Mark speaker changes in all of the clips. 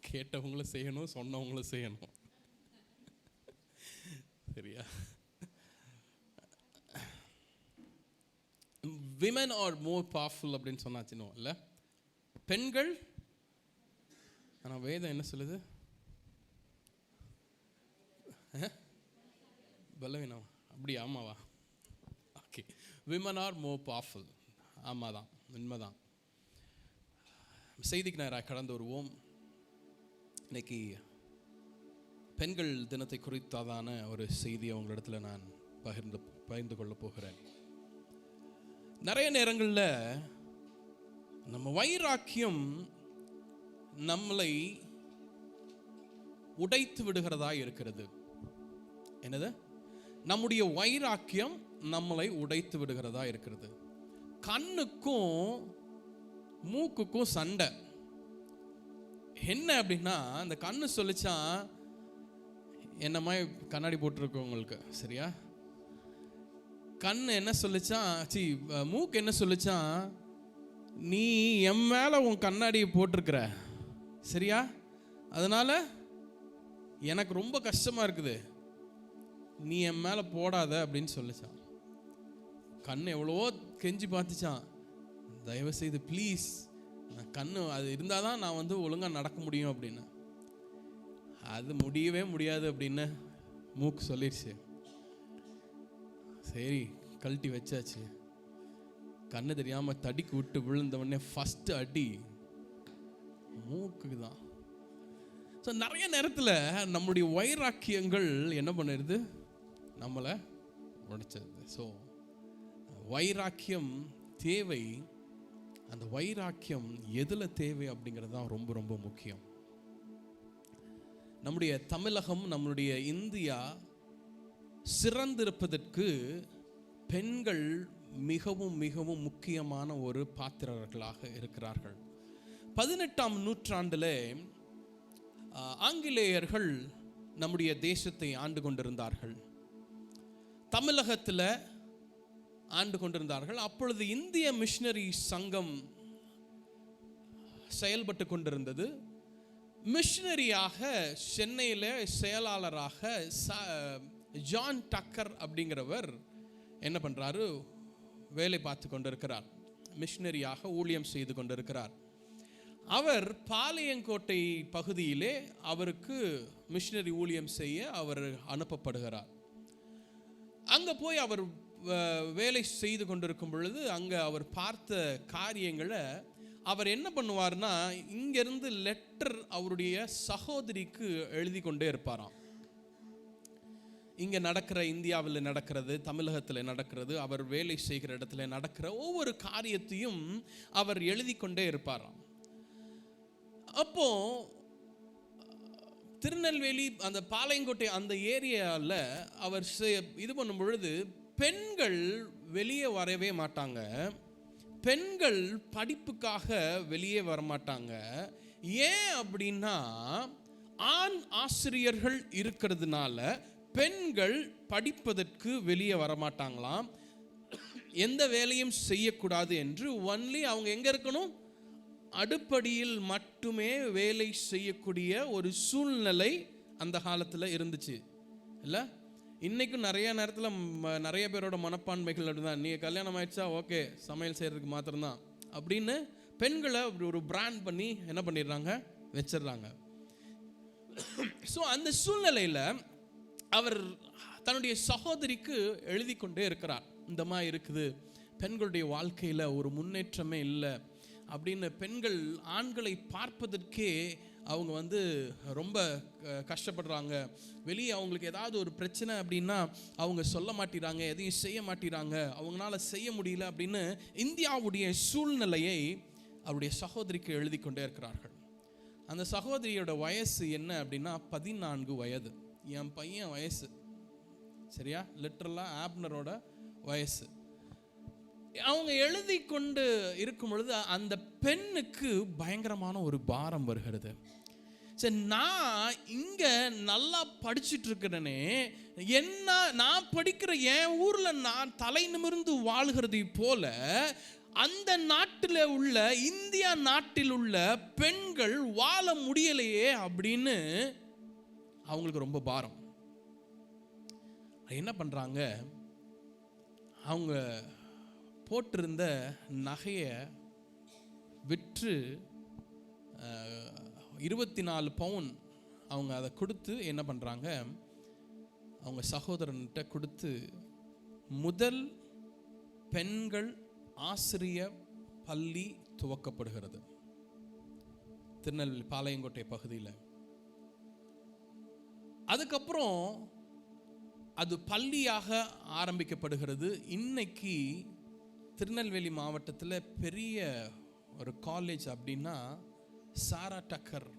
Speaker 1: கேட்டவங்களும் செய்யணும், சொன்னவங்களும் செய்யணும். சரியா? விமன் ஆர் மோர் பவர்ஃபுல் அப்படின்னு சொன்னாச்சுனோ இல்லை, பெண்கள். ஆனால் வேதம் என்ன சொல்லுது? பலவீனம். அப்படியா? ஆமாவா? Okay, women R more powerful. ஆமாம் தான், உண்மைதான். செய்திக்கு நேராக கடந்து வருவோம். இன்னைக்கு பெண்கள் தினத்தை குறித்ததான ஒரு செய்தியை உங்களிடத்தில் நான் பகிர்ந்து கொள்ள போகிறேன். நிறைய நேரங்களில் நம்ம வைராக்கியம் நம்மளை உடைத்து விடுகிறதா இருக்கிறது. என்னது? நம்முடைய வைராக்கியம் நம்மளை உடைத்து விடுகிறதா இருக்கிறது. கண்ணுக்கும் மூக்குக்கும் சண்டை. என்ன அப்படின்னா, அந்த கண்ணு சொல்லிச்சான், என்ன மாதிரி கண்ணாடி போட்டிருக்கவங்களுக்கு, சரியா? கண்ணு என்ன சொல்லிச்சான், மூக்கு என்ன சொல்லிச்சான், நீ என் மேல உன் கண்ணாடியை போட்டிருக்கிற, சரியா? அதனால எனக்கு ரொம்ப கஷ்டமா இருக்குது, நீ என் மேல போடாத அப்படின்னு சொல்லிச்சான். கண்ணு எவ்வளவோ கெஞ்சி பார்த்துச்சான், தயவு செய்து ப்ளீஸ், கண்ணு அது இருந்தால் தான் நான் வந்து ஒழுங்காக நடக்க முடியும் அப்படின்னு. அது முடியவே முடியாது அப்படின்னு மூக்கு சொல்லிடுச்சு. சரி, கழட்டி வச்சாச்சு. கண்ணு தெரியாமல் தடிக்கு விட்டு விழுந்தவொடனே ஃபஸ்ட்டு அடி மூக்குக்கு தான். ஸோ நிறைய நேரத்தில் நம்முடைய வைராக்கியங்கள் என்ன பண்ணிடுது, நம்மளை உடைச்சது. ஸோ வைராக்கியம் தேவை. அந்த வைராக்கியம் எதில் தேவை அப்படிங்கிறது தான் ரொம்ப ரொம்ப முக்கியம். நம்முடைய தமிழகம், நம்முடைய இந்தியா சிறந்திருப்பதற்கு பெண்கள் மிகவும் மிகவும் முக்கியமான ஒரு பாத்திரர்களாக இருக்கிறார்கள். 18ஆம் நூற்றாண்டில் ஆங்கிலேயர்கள் நம்முடைய தேசத்தை ஆண்டு கொண்டிருந்தார்கள், தமிழகத்தில் ஆண்டு கொண்டிருந்தார்கள். அப்பொழுது இந்திய மிஷனரி சங்கம் செயல்பட்டு கொண்டிருந்தது. மிஷனரியாக சென்னையில் செயலாளராக ஜான் டக்கர் அப்படிங்கிறவர் என்ன பண்ணுறாரு, வேலை பார்த்து கொண்டிருக்கிறார். மிஷனரியாக ஊழியம் செய்து கொண்டிருக்கிறார். அவர் பாளையங்கோட்டை பகுதியிலே அவருக்கு மிஷனரி ஊழியம் செய்ய அவர் அனுப்பப்படுகிறார். அங்கே போய் அவர் வேலை செய்து கொண்டிருக்கும் பொழுது அங்கே அவர் பார்த்த காரியங்களை அவர் என்ன பண்ணுவார்னா, இங்கிருந்து லெட்டர் அவருடைய சகோதரிக்கு எழுதி கொண்டே இருப்பாராம். இங்கே நடக்கிற, இந்தியாவில் நடக்கிறது, தமிழகத்தில் நடக்கிறது, அவர் வேலை செய்கிற இடத்துல நடக்கிற ஒவ்வொரு காரியத்தையும் அவர் எழுதி கொண்டே இருப்பாராம். அப்போ திருநெல்வேலி அந்த பாளையங்கோட்டை அந்த ஏரியாவில் அவர் இது பண்ணும் பொழுது பெண்கள் வெளியே வரவே மாட்டாங்க, பெண்கள் படிப்புக்காக வெளியே வரமாட்டாங்க. ஏன் அப்படின்னா, ஆண் ஆசிரியர்கள் இருக்கிறதுனால பெண்கள் படிப்பதற்கு வெளியே வரமாட்டாங்களாம். எந்த வேலையும் செய்யக்கூடாது என்று ஒன்லி அவங்க எங்க இருக்கணும், அடுப்படியில் மட்டுமே வேலை செய்யக்கூடிய ஒரு சூழ்நிலை அந்த காலத்தில் இருந்துச்சு இல்லை? இன்றைக்கும் நிறைய நேரத்தில் நிறைய பேரோட மனப்பான்மைகள் அப்படிதான், நீ கல்யாணம் ஆயிடுச்சா ஓகே சமையல் செய்கிறதுக்கு மாத்திரம்தான் அப்படின்னு பெண்களை ஒரு பிராண்ட் பண்ணி என்ன பண்ணிடுறாங்க, வச்சிடுறாங்க. ஸோ அந்த சூழ்நிலையில் அவர் தன்னுடைய சகோதரிக்கு எழுதி கொண்டே இருக்கிறார், இந்த மாதிரி இருக்குது, பெண்களுடைய வாழ்க்கையில் ஒரு முன்னேற்றமே இல்லை அப்படின்னு. பெண்கள் ஆண்களை பார்ப்பதற்கே அவங்க வந்து ரொம்ப கஷ்டப்படுறாங்க. வெளியே அவங்களுக்கு ஏதாவது ஒரு பிரச்சனை அப்படின்னா அவங்க சொல்ல மாட்டேறாங்க, எதையும் செய்ய மாட்டேறாங்க, அவங்களால செய்ய முடியல அப்படின்னு இந்தியாவுடைய சூழ்நிலையை அவருடைய சகோதரிக்கு எழுதி கொண்டே இருக்கிறார்கள். அந்த சகோதரியோட வயசு என்ன அப்படின்னா 14 வயது. என் பையன் வயசு, சரியா? லிட்டரலாக ஆப்னரோட வயசு. அவங்க எழுதி கொண்டு இருக்கும் பொழுது அந்த பெண்ணுக்கு பயங்கரமான ஒரு பாரம் வருகிறது. சரி, நான் இங்க நல்லா படிச்சுட்டு இருக்கிறேனே, என்ன நான் படிக்கிற என் ஊர்ல நான் தலை நிமிர்ந்து வாழ்கிறதை போல அந்த நாட்டில் உள்ள, இந்தியா நாட்டில் உள்ள பெண்கள் வாழ முடியலையே அப்படின்னு அவங்களுக்கு ரொம்ப பாரம். என்ன பண்றாங்க, அவங்க போட்டிருந்த நகையை விற்று 24 பவுன் அவங்க அதை கொடுத்து என்ன பண்ணுறாங்க, அவங்க சகோதரன்கிட்ட கொடுத்து முதல் பெண்கள் ஆசிரிய பள்ளி துவக்கப்படுகிறது திருநெல்வேலி பாளையங்கோட்டை பகுதியில். அதுக்கப்புறம் அது பள்ளியாக ஆரம்பிக்கப்படுகிறது. இன்னைக்கு திருநெல்வேலி மாவட்டத்தில் பெரிய ஒரு காலேஜ் அப்படின்னா சாரா டக்கர்.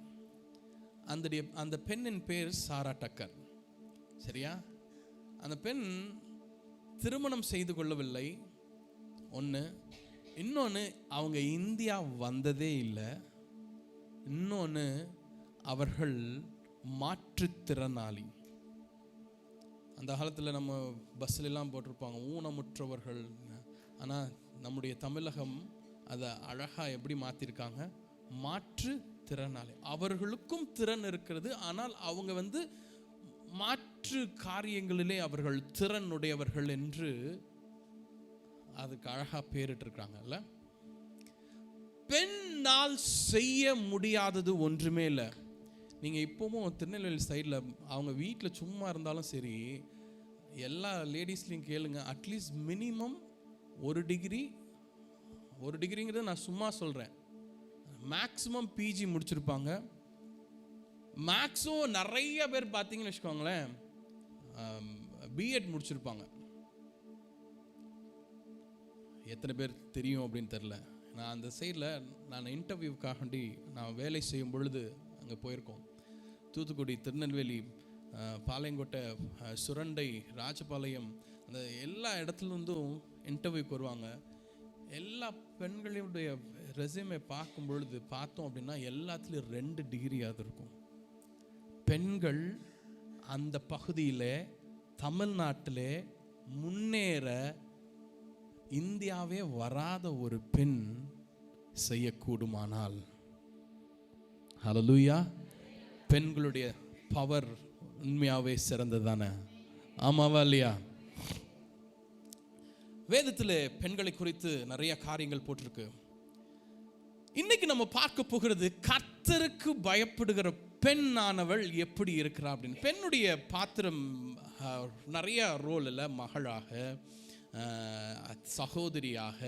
Speaker 1: அந்த பெண்ணின் பேர் சாரா டக்கர். சரியா? அந்த பெண் திருமணம் செய்து கொள்ளவில்லை ஒன்று. இன்னொன்று, அவங்க இந்தியா வந்ததே இல்லை. இன்னொன்று, அவர்கள் மாற்றுத்திறனாளி. அந்த காலத்தில் நம்ம பஸ்ஸிலெல்லாம் போட்டிருப்பாங்க ஊனமுற்றவர்கள். ஆனால் நம்முடைய தமிழகம் அதை அழகாக எப்படி மாற்றிருக்காங்க, மாற்றுத்திறனாளி. அவர்களுக்கும் திறன் இருக்கிறது, ஆனால் அவங்க மாற்று காரியங்களிலே அவர்கள் திறனுடையவர்கள் என்று அதுக்கு அழகாக பேரிட்டிருக்காங்கல்ல. பெண்ணால் செய்ய முடியாதது ஒன்றுமே இல்லை. நீங்கள் இப்போவும் திருநெல்வேலி சைடில் அவங்க வீட்டில் சும்மா இருந்தாலும் சரி, எல்லா லேடிஸ்லையும் கேளுங்க, அட்லீஸ்ட் மினிமம் ஒரு டிகிரிங்கிறது நான் சும்மா சொல்கிறேன், மேக்ஸிமம் பிஜி முடிச்சிருப்பாங்க. மேக்ஸிமம் நிறைய பேர் பார்த்தீங்கன்னு வச்சுக்கோங்களேன் பிஎட் முடிச்சிருப்பாங்க. எத்தனை பேர் தெரியும் அப்படின்னு தெரில. நான் அந்த சைடில் நான் இன்டர்வியூக்காண்டி நான் வேலை செய்யும் பொழுது அங்கே போயிருக்கோம். தூத்துக்குடி, திருநெல்வேலி, பாளையங்கோட்டை, சுரண்டை, ராஜபாளையம், அந்த எல்லா இடத்துலேருந்தும் இன்டர்வியூக்கு வருவாங்க. எல்லா பெண்களுடைய ரெஸ்யூமே பார்க்கும் பொழுது பார்த்தோம் அப்படின்னா எல்லாத்துலேயும் 2 டிகிரியாவது இருக்கும். பெண்கள் அந்த பகுதியில் தமிழ்நாட்டில் முன்னேற இந்தியாவே வராத ஒரு பெண் செய்யக்கூடுமானால், ஹல்லேலூயா, பெண்களுடைய பவர் உண்மையாவே சிறந்ததானே? ஆமாவா இல்லையா? வேதத்தில் பெண்களை குறித்து நிறைய காரியங்கள் போட்டிருக்கு. இன்னைக்கு நம்ம பார்க்க போகிறது கர்த்தருக்கு பயப்படுகிற பெண்ணானவள் எப்படி இருக்கிறா அப்படின்னு. பெண்ணுடைய பாத்திரம் நிறைய ரோல் இல்லை. மகளாக, சகோதரியாக,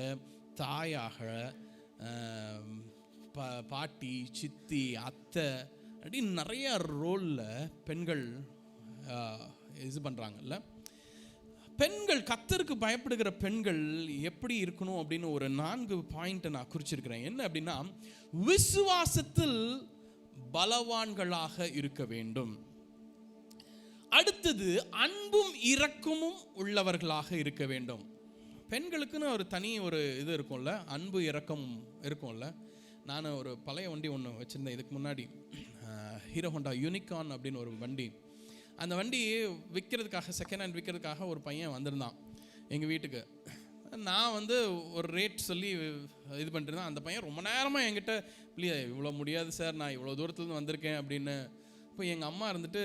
Speaker 1: தாயாக, பாட்டி, சித்தி, அத்தை அப்படின்னு நிறைய ரோலில் பெண்கள் இது பண்ணுறாங்கல்ல. பெண்கள், கர்த்தருக்கு பயப்படுகிற பெண்கள் எப்படி இருக்கணும் அப்படின்னு ஒரு 4 பாயிண்ட்டை நான் குறிச்சிருக்கிறேன். என்ன அப்படின்னா, விசுவாசத்தில் பலவான்களாக இருக்க வேண்டும். அடுத்தது, அன்பும் இரக்கமும் உள்ளவர்களாக இருக்க வேண்டும். பெண்களுக்குன்னு ஒரு தனி ஒரு இது இருக்கும்ல, அன்பு இரக்கம் இருக்கும்ல. நான் ஒரு பழைய வண்டி ஒன்று வச்சுருந்தேன் இதுக்கு முன்னாடி, ஹீரோ ஹோண்டா யூனிகார்ன் அப்படின்னு ஒரு வண்டி. அந்த வண்டி விற்கிறதுக்காக, செகண்ட் ஹேண்ட் விற்கிறதுக்காக ஒரு பையன் வந்திருந்தான் எங்கள் வீட்டுக்கு. நான் ஒரு ரேட் சொல்லி இது பண்ணிட்டு அந்த பையன் ரொம்ப நேரமாக என்கிட்ட, இல்லையா இவ்வளோ முடியாது சார், நான் இவ்வளோ தூரத்துலேருந்து வந்திருக்கேன் அப்படின்னு. இப்போ எங்கள் அம்மா இருந்துட்டு,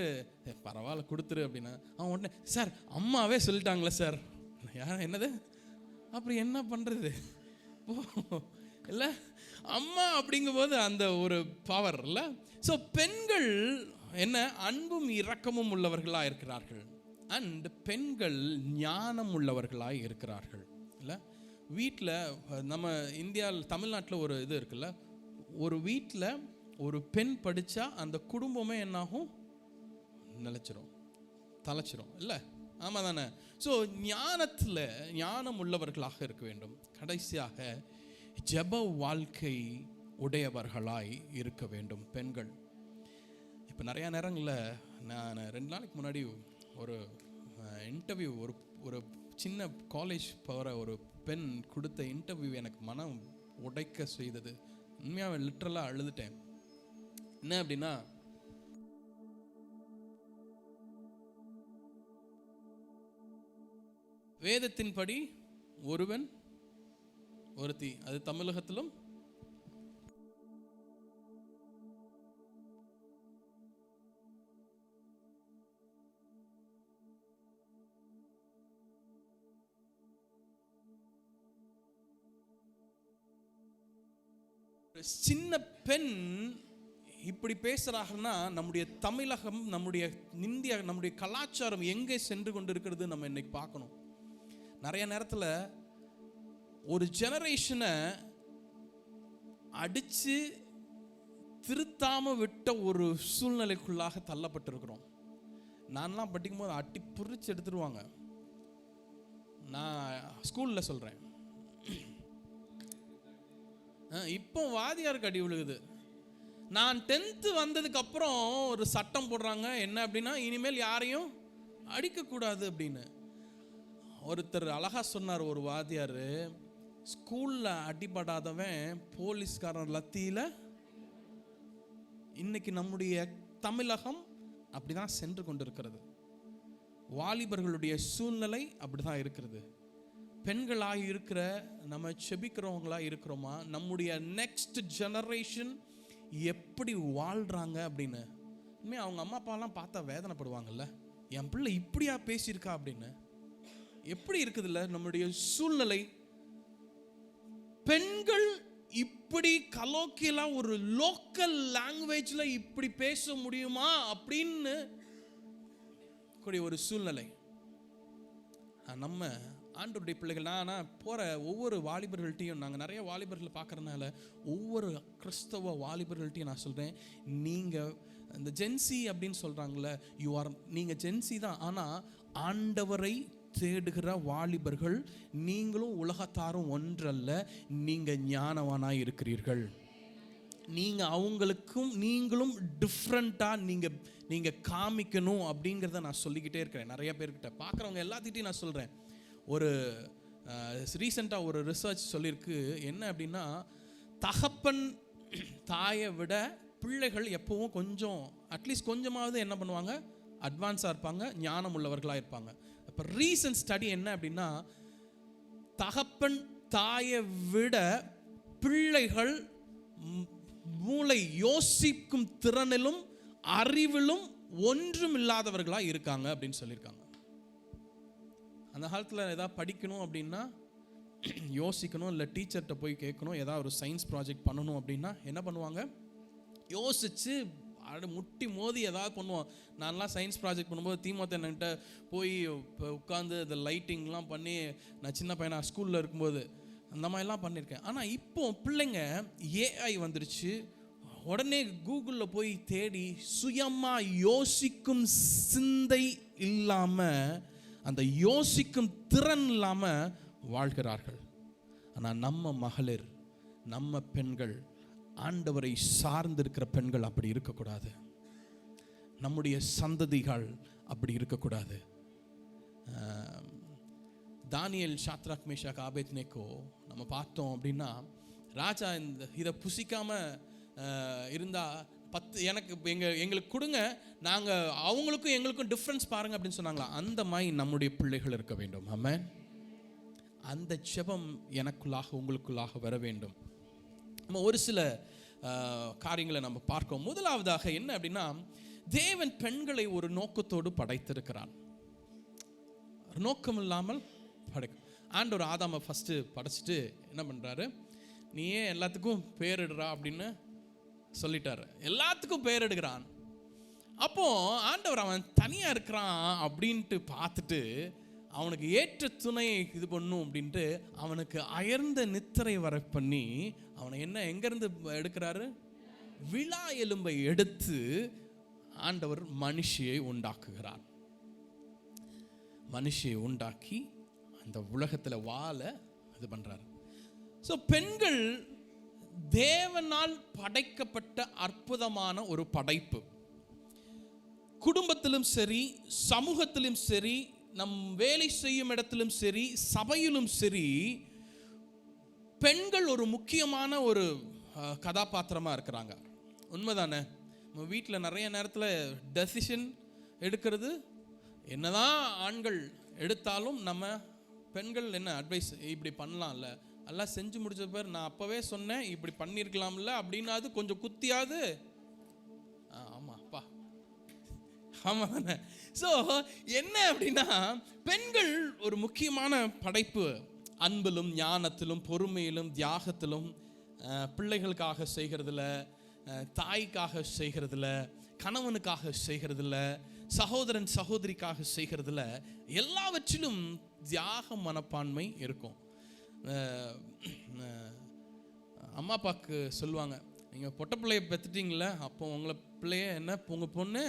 Speaker 1: பரவாயில்ல கொடுத்துரு அப்படின்னா, அவன் உடனே, சார் அம்மாவே சொல்லிட்டாங்களே சார். யார் என்னது, அப்படி என்ன பண்ணுறது இல்லை, அம்மா அப்படிங்கும்போது அந்த ஒரு பவர் இல்லை. ஸோ பெண்கள் என்ன, அன்பும் இரக்கமும் உள்ளவர்களாக இருக்கிறார்கள். அண்ட் பெண்கள் ஞானம் உள்ளவர்களாக இருக்கிறார்கள் இல்லை. வீட்டில் நம்ம இந்தியாவில், தமிழ்நாட்டில் ஒரு இது இருக்குல்ல, ஒரு வீட்டில் ஒரு பெண் படித்தா அந்த குடும்பமே என்னாகும், நிலச்சிரும், தலைச்சிரும் இல்லை. ஆமாம் தானே? ஸோ ஞானத்தில் ஞானம் உள்ளவர்களாக இருக்க வேண்டும். கடைசியாக ஜெப வாழ்க்கை உடையவர்களாய் இருக்க வேண்டும் பெண்கள். இப்போ நிறையா நேரங்களில் நான் 2 நாளைக்கு முன்னாடி ஒரு இன்டர்வியூ, ஒரு சின்ன காலேஜ் போகிற ஒரு பெண் கொடுத்த இன்டர்வியூ எனக்கு மனம் உடைக்க செய்தது. உண்மையாக லிட்ரலாக அழுதுட்டேன். என்ன அப்படின்னா, வேதத்தின்படி ஒருவன் ஒருத்தி. அது தமிழகத்திலும் சின்ன பெண் இப்படி பேசுறாங்கன்னா நம்முடைய தமிழகம், நம்முடைய இந்தியா, நம்முடைய கலாச்சாரம் எங்கே சென்று கொண்டு இருக்கிறது நம்ம இன்னைக்கு பார்க்கணும். நிறைய நேரத்தில் ஒரு ஜெனரேஷனை அடிச்சு திருத்தாம விட்ட ஒரு சூழ்நிலைக்குள்ளாக தள்ளப்பட்டிருக்கிறோம். நான்லாம் படிக்கும் போது அட்டி புரிச்சு எடுத்துருவாங்க. நான் ஸ்கூல்ல சொல்றேன். இப்போ வாதியாருக்கு அடி விழுகுது. நான் 10th வந்ததுக்கு அப்புறம் ஒரு சட்டம் போடுறாங்க. என்ன அப்படின்னா, இனிமேல் யாரையும் அடிக்கக்கூடாது அப்படின்னு. ஒருத்தர் அழகா சொன்னார், ஒரு வாதியார், ஸ்கூல்ல அடிபடாதவன் போலீஸ்காரன் லத்தியில. இன்னைக்கு நம்முடைய தமிழகம் அப்படிதான் சென்று கொண்டிருக்கிறது. வாலிபர்களுடைய சூழ்நிலை அப்படிதான் இருக்கிறது. பெண்களாக இருக்கிற நம்ம செபிக்கிறவங்களா இருக்கிறோமா? நம்முடைய நெக்ஸ்ட் ஜெனரேஷன் எப்படி வாழ்றாங்க அப்படின்னு அவங்க அம்மா அப்பாலாம் பார்த்தா வேதனைப்படுவாங்கல்ல. என் பிள்ளை இப்படியா பேசியிருக்கா அப்படின்னு. எப்படி இருக்குதுல்ல நம்முடைய சூழ்நிலை. பெண்கள் இப்படி கலோக்கியலா ஒரு லோக்கல் லாங்குவேஜ்ல இப்படி பேச முடியுமா அப்படின்னு கூடிய ஒரு சூழ்நிலை. நம்ம ஆண்டவருடைய பிள்ளைகள், நான் போகிற ஒவ்வொரு வாலிபர்கள்ட்டையும், நாங்கள் நிறைய வாலிபர்களை பார்க்குறதுனால ஒவ்வொரு கிறிஸ்தவ வாலிபர்கள்ட்டையும் நான் சொல்கிறேன், நீங்கள் இந்த ஜென்சி அப்படின்னு சொல்கிறாங்களே, நீங்கள் ஜென்சி தான். ஆனால் ஆண்டவரை தேடுகிற வாலிபர்கள் நீங்களும் உலகத்தாரும் ஒன்றல்ல. நீங்கள் ஞானவானாக இருக்கிறீர்கள். நீங்கள் அவங்களுக்கும் நீங்களும் டிஃப்ரெண்ட்டாக நீங்கள் காமிக்கணும் அப்படிங்கிறத நான் சொல்லிக்கிட்டே இருக்கிறேன். நிறைய பேர்கிட்ட பார்க்குறவங்க எல்லாத்திட்டையும் நான் சொல்கிறேன். ஒரு ரீசெண்டாக ஒரு ரிசர்ச் சொல்லியிருக்கு. என்ன அப்படின்னா, தகப்பன் தாயை விட பிள்ளைகள் எப்பவும் கொஞ்சம் அட்லீஸ்ட் கொஞ்சமாவது என்ன பண்ணுவாங்க, அட்வான்ஸாக இருப்பாங்க, ஞானம் உள்ளவர்களாக இருப்பாங்க. இப்போ ரீசன்ட் ஸ்டடி என்ன அப்படின்னா, தகப்பன் தாயை விட பிள்ளைகள் மூளை யோசிக்கும் திறனிலும் அறிவிலும் ஒன்றும் இல்லாதவர்களாக இருக்காங்க அப்படின்னு சொல்லியிருக்காங்க. அந்த காலத்தில் எதாவது படிக்கணும் அப்படின்னா யோசிக்கணும், இல்லை டீச்சர்கிட்ட போய் கேட்கணும். ஏதாவது ஒரு சயின்ஸ் ப்ராஜெக்ட் பண்ணணும் அப்படின்னா என்ன பண்ணுவாங்க, யோசித்து முட்டி மோதி ஏதாவது பண்ணுவோம். நான்லாம் சயின்ஸ் ப்ராஜெக்ட் பண்ணும்போது தீமோத்தன்கிட்ட போய் உட்காந்து இந்த லைட்டிங்லாம் பண்ணி, நான் சின்ன பையனாக ஸ்கூலில் இருக்கும்போது அந்த மாதிரிலாம் பண்ணியிருக்கேன். ஆனால் இப்போ பிள்ளைங்க ஏஐ வந்துருச்சு, உடனே கூகுளில் போய் தேடி சுயமாக யோசிக்கும் சிந்தை இல்லாமல், அந்த யோசிக்கும் திறன் இல்லாமல் வாழ்கிறார்கள். ஆனால் நம்ம மகளிர், நம்ம பெண்கள், ஆண்டவரை சார்ந்திருக்கிற பெண்கள் அப்படி இருக்கக்கூடாது. நம்முடைய சந்ததிகள் அப்படி இருக்கக்கூடாது. தானியேல், சாத்ராக், மேஷாக், ஆபேத்நேகோ நம்ம பார்த்தோம் அப்படின்னா, ராஜா இதை புசிக்காமல் இருந்தால் எனக்கு எங்களுக்கு கொடுங்க, நாங்கள் அவங்களுக்கும் எங்களுக்கும் டிஃப்ரென்ஸ் பாருங்க அப்படின்னு சொன்னாங்களா. அந்த மாதிரி நம்முடைய பிள்ளைகள் இருக்க வேண்டும். ஆமென். அந்த ஜெபம் எனக்குள்ளாக உங்களுக்குள்ளாக வர வேண்டும். நம்ம ஒரு சில காரியங்களை நம்ம பார்க்கோம். முதலாவதாக என்ன அப்படின்னா, தேவன் பெண்களை ஒரு நோக்கத்தோடு படைத்திருக்கிறார். நோக்கம் இல்லாமல் படைக்கும். ஆண்டவர் ஆதாமை ஃபஸ்ட்டு படைச்சிட்டு என்ன பண்ணுறாரு, நீயே எல்லாத்துக்கும் பேரிடுறா அப்படின்னு சொல்லிட்டாரு. எல்லாத்துக்கும் பேர் எடுக்கிறான். அப்போ ஆண்டவர் அவன் தனியாக இருக்கிறான் அப்படின்ட்டு பார்த்துட்டு அவனுக்கு ஏற்ற துணையை இது பண்ணும் அப்படின்ட்டு அவனுக்கு அயர்ந்த நித்திரை வர பண்ணி அவனை எங்கேருந்து எடுக்கிறாரு, விழா எலும்பை எடுத்து ஆண்டவர் மனுஷியை உண்டாக்குகிறார். மனுஷியை உண்டாக்கி அந்த உலகத்தில் வாழ இது பண்ணுறாரு. ஸோ பெண்கள் தேவனால் படைக்கப்பட்ட அற்புதமான ஒரு படைப்பு. குடும்பத்திலும் சரி, சமூகத்திலும் சரி, நம் வேலை செய்யும் இடத்திலும் சரி, சபையிலும் சரி, பெண்கள் ஒரு முக்கியமான ஒரு கதாபாத்திரமாக இருக்கிறாங்க. உண்மைதானே? நம்ம வீட்டில் நிறைய நேரத்தில் டெசிஷன் எடுக்கிறது என்னதான் ஆண்கள் எடுத்தாலும் நம்ம பெண்கள் என்ன அட்வைஸ், இப்படி பண்ணலாம்ல, எல்லாம் செஞ்சு முடிச்ச பேர் நான் அப்பவே சொன்னேன் இப்படி பண்ணியிருக்கலாம்ல அப்படின்னாது கொஞ்சம் குத்தியாது. ஆமாப்பா, ஆமா தானே. ஸோ என்ன அப்படின்னா, பெண்கள் ஒரு முக்கியமான படைப்பு. அன்பிலும் ஞானத்திலும் பொறுமையிலும் தியாகத்திலும், பிள்ளைகளுக்காக செய்கிறதுல, தாய்க்காக செய்கிறதுல, கணவனுக்காக செய்கிறதுல, சகோதரன் சகோதரிக்காக செய்கிறதுல, எல்லாவற்றிலும் தியாக மனப்பான்மை இருக்கும். அம்மா அப்பாவுக்கு சொல்லுவாங்க, நீங்கள் பொட்டை பிள்ளைய பெற்றுட்டீங்கள, அப்போ உங்களை பிள்ளைய என்ன உங்கள் பொண்ணு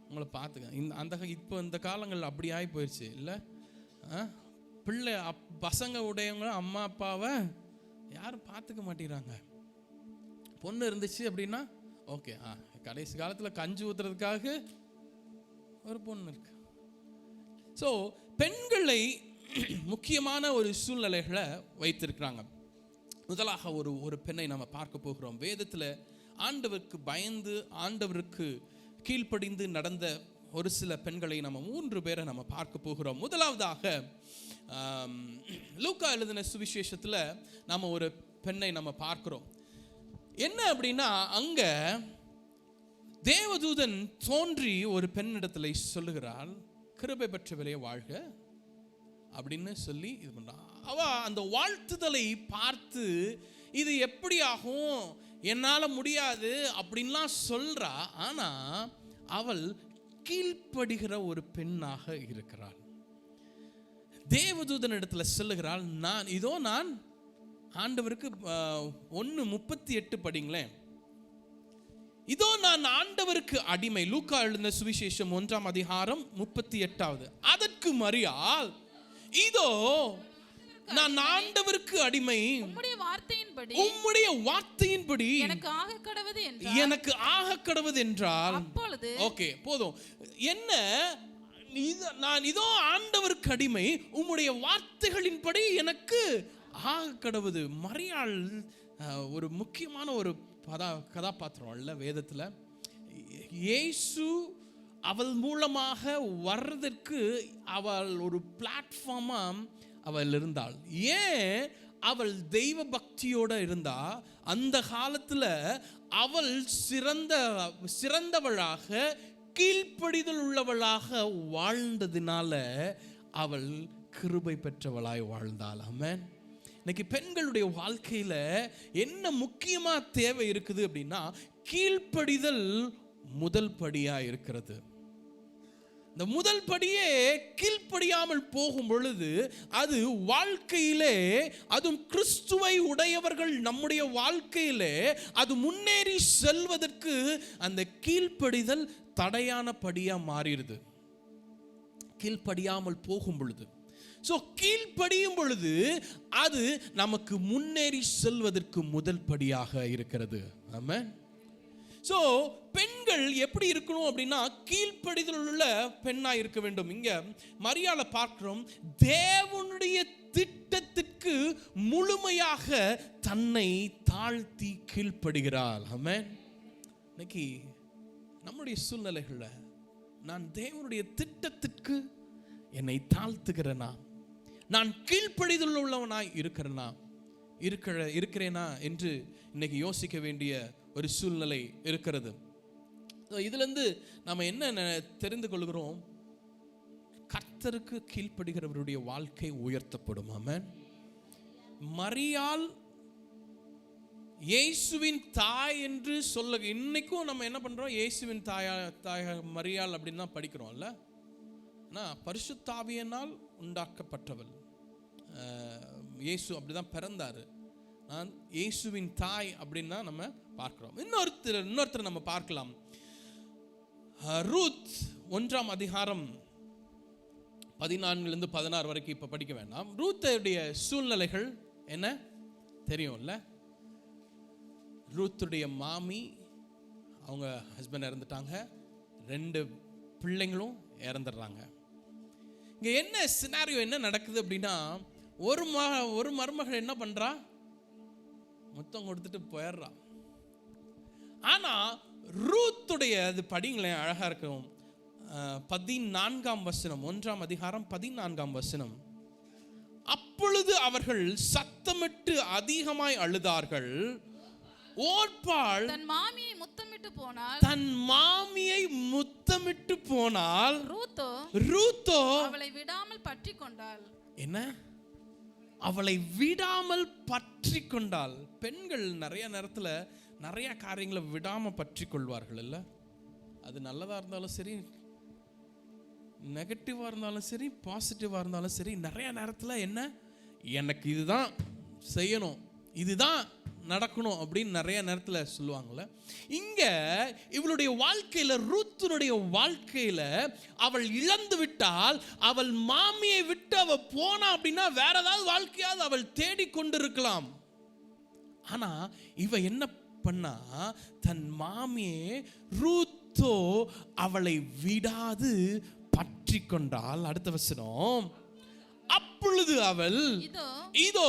Speaker 1: உங்களை பார்த்துக்க. இப்போ இந்த காலங்கள் அப்படி ஆகி போயிடுச்சு இல்லை? பிள்ளை பசங்க உடையவங்க அம்மா அப்பாவை யாரும் பார்த்துக்க மாட்டேங்கிறாங்க. பொண்ணு இருந்துச்சு அப்படின்னா ஓகே, கடைசி காலத்தில் கஞ்சி ஊற்றுறதுக்காக ஒரு பொண்ணு இருக்கு. ஸோ பெண்களை முக்கியமான ஒரு சூழ்நிலைகளை வைத்திருக்கிறாங்க. முதலாக ஒரு பெண்ணை நம்ம பார்க்க போகிறோம். வேதத்தில் ஆண்டவருக்கு பயந்து ஆண்டவருக்கு கீழ்ப்படிந்து நடந்த ஒரு சில பெண்களை நம்ம 3 பேரை நம்ம பார்க்க போகிறோம். முதலாவதாக லூக்கா எழுதின சுவிசேஷத்தில் நம்ம ஒரு பெண்ணை நம்ம பார்க்கிறோம். என்ன அப்படின்னா, அங்க தேவதூதன் தோன்றி ஒரு பெண்ணிடத்தில் சொல்லுகிறாள், கிருபை பெற்றவளே வாழ்க அப்படின்னு சொல்லி இது பண்றான். அவ அந்த வாழ்த்துதலை பார்த்து இது எப்படி ஆகும், என்னால முடியாது அப்படின்லாம் சொல்றா. ஆனா அவள் கீழ்ப்படுகிற ஒரு பெண்ணாக இருக்கிறாள். தேவதூதன் இடத்துல சொல்லுகிறாள், நான் ஆண்டவருக்கு 1:38 படிங்களேன். இதோ நான் ஆண்டவருக்கு அடிமை. லூக்கா எழுதின சுவிசேஷம் 1ஆம் அதிகாரம் 38வது. அதற்கு மரியாள், இதோ நான் ஆண்டவருக்கு அடிமை, உம்முடைய வார்த்தையின்படி எனக்கு ஆக கடவது என்றால், ஓகே போதும். என்ன, நான் இதோ ஆண்டவருக்கு அடிமை, உம்முடைய வார்த்தைகளின்படி எனக்கு ஆக கடவுது. மரியாள் ஒரு முக்கியமான ஒரு கதாபாத்திரம் அல்ல வேதத்தில். இயேசு அவள் மூலமாக வர்றதற்கு அவள் ஒரு பிளாட்ஃபார்மா அவள் இருந்தாள். ஏன் அவள் தெய்வ பக்தியோட இருந்தா? அந்த காலத்துல அவள் சிறந்தவளாக கீழ்ப்படிதல் உள்ளவளாக வாழ்ந்ததினால அவள் கிருபை பெற்றவளாய் வாழ்ந்தாள். ஆமென். இன்னைக்கு பெண்களுடைய வாழ்க்கையில என்ன முக்கியமா தேவை இருக்குது அப்படின்னா, கீழ்ப்படிதல் முதல் படியா இருக்கிறது. இந்த முதல் படியே கீழ்ப்படியாமல் போகும் பொழுது அது வாழ்க்கையிலே, அதுவும் கிறிஸ்துவை உடையவர்கள் நம்முடைய வாழ்க்கையிலே அது முன்னேறி செல்வதற்கு அந்த கீழ்ப்படிதல் தடையான படியா மாறிடுது, கீழ்ப்படியாமல் போகும் பொழுது. ஸோ கீழ்ப்படியும் பொழுது அது நமக்கு முன்னேறி செல்வதற்கு முதல் படியாக இருக்கிறது. ஆமென். ஸோ பெண்கள் எப்படி இருக்கணும் அப்படின்னா, கீழ்ப்படிதல் உள்ள பெண்ணா இருக்க வேண்டும். இங்க மரியாளை பார்க்கிறோம், தேவனுடைய திட்டத்திற்கு முழுமையாக தன்னை தாழ்த்தி கீழ்ப்படுகிறாள். ஆமென். இன்னைக்கு நம்முடைய சூழ்நிலைகள்ல நான் தேவனுடைய திட்டத்திற்கு என்னை தாழ்த்துகிறேனா, நான் கீழ்ப்படிதல் உள்ளவனாய் இருக்கிறேனா என்று இன்னைக்கு யோசிக்க வேண்டிய ஒரு சூழ்நிலை இருக்கிறது. இதுலேருந்து நம்ம என்ன தெரிந்து கொள்கிறோம்? கர்த்தருக்கு கீழ்ப்படுகிறவருடைய வாழ்க்கை உயர்த்தப்படும். ஆமென். மரியாள் இயேசுவின் தாய் என்று சொல்ல, இன்னைக்கும் நம்ம என்ன பண்றோம்? இயேசுவின் தாய் மரியாள் அப்படின்னு தான் படிக்கிறோம்ல. பரிசுத்தாவியினால் உண்டாக்கப்பட்டவள், இயேசு அப்படிதான் பிறந்தாரு. இயேசுவின் தாய் அப்படின்னு தான் நம்ம பார்க்கிறோம். இன்னொருத்தர் நம்ம பார்க்கலாம். ரூத் 1ஆம் அதிகாரம் 14 16 வரைக்கும் இப்ப படிக்க வேண்டாம். ரூத்துடைய சூழ்நிலைகள் என்ன தெரியும்ல? ரூத்துடைய மாமி, அவங்க ஹஸ்பண்ட் இறந்துட்டாங்க, 2 பிள்ளைங்களும் இறந்துடுறாங்க. இங்க என்ன சினாரியோ என்ன நடக்குது அப்படின்னா, ஒரு மருமகள் என்ன பண்றா? மொத்தம் கொடுத்துட்டு போயிடுறா. ஆனா ரூத்துடைய, அது படிங்களேன், அழகா இருக்கும். 14ஆம் வசனம், 1ஆம் அதிகாரம் 14ஆம் வசனம். அப்பொழுது அவர்கள் சத்தமிட்டு அதிகமாய் அழுதார்கள். ஓர்பாள்
Speaker 2: தன் மாமியை முத்தமிட்டு போனாள்.
Speaker 1: தன் மாமியை முத்தமிட்டு போனால்
Speaker 2: ரூத்தோ அவளை விடாமல் பற்றி கொண்டாள்.
Speaker 1: என்ன? அவளை விடாமல் பற்றி கொண்டாள். பெண்கள் நிறைய நேரத்துல நிறைய காரியங்களை விடாம பற்றி கொள்வார்கள் இல்ல? அது நல்லதா இருந்தாலும் சரி, நெகட்டிவா இருந்தாலும் சரி, பாசிட்டிவா இருந்தாலும் சரி, நிறைய நேரத்துல என்ன, எனக்கு இதுதான் செய்யணும், இதுதான் நடக்கணும் அப்படின்னு நிறைய நேரத்துல சொல்லுவாங்கல்ல. இங்க இவளுடைய வாழ்க்கையில, ரூத்துனுடைய வாழ்க்கையில அவள் இழந்து விட்டால், அவள் மாமியை விட்டு அவ போனா அப்படின்னா வேற ஏதாவது வாழ்க்கையாவது அவள் தேடி கொண்டிருக்கலாம். ஆனா இவ என்ன பண்ணா, தன் மாமியே ரூத்தோ அவளை விடாது பற்றி கொண்டாள். அடுத்த வசனம், அப்பொழுது அவள் இதோ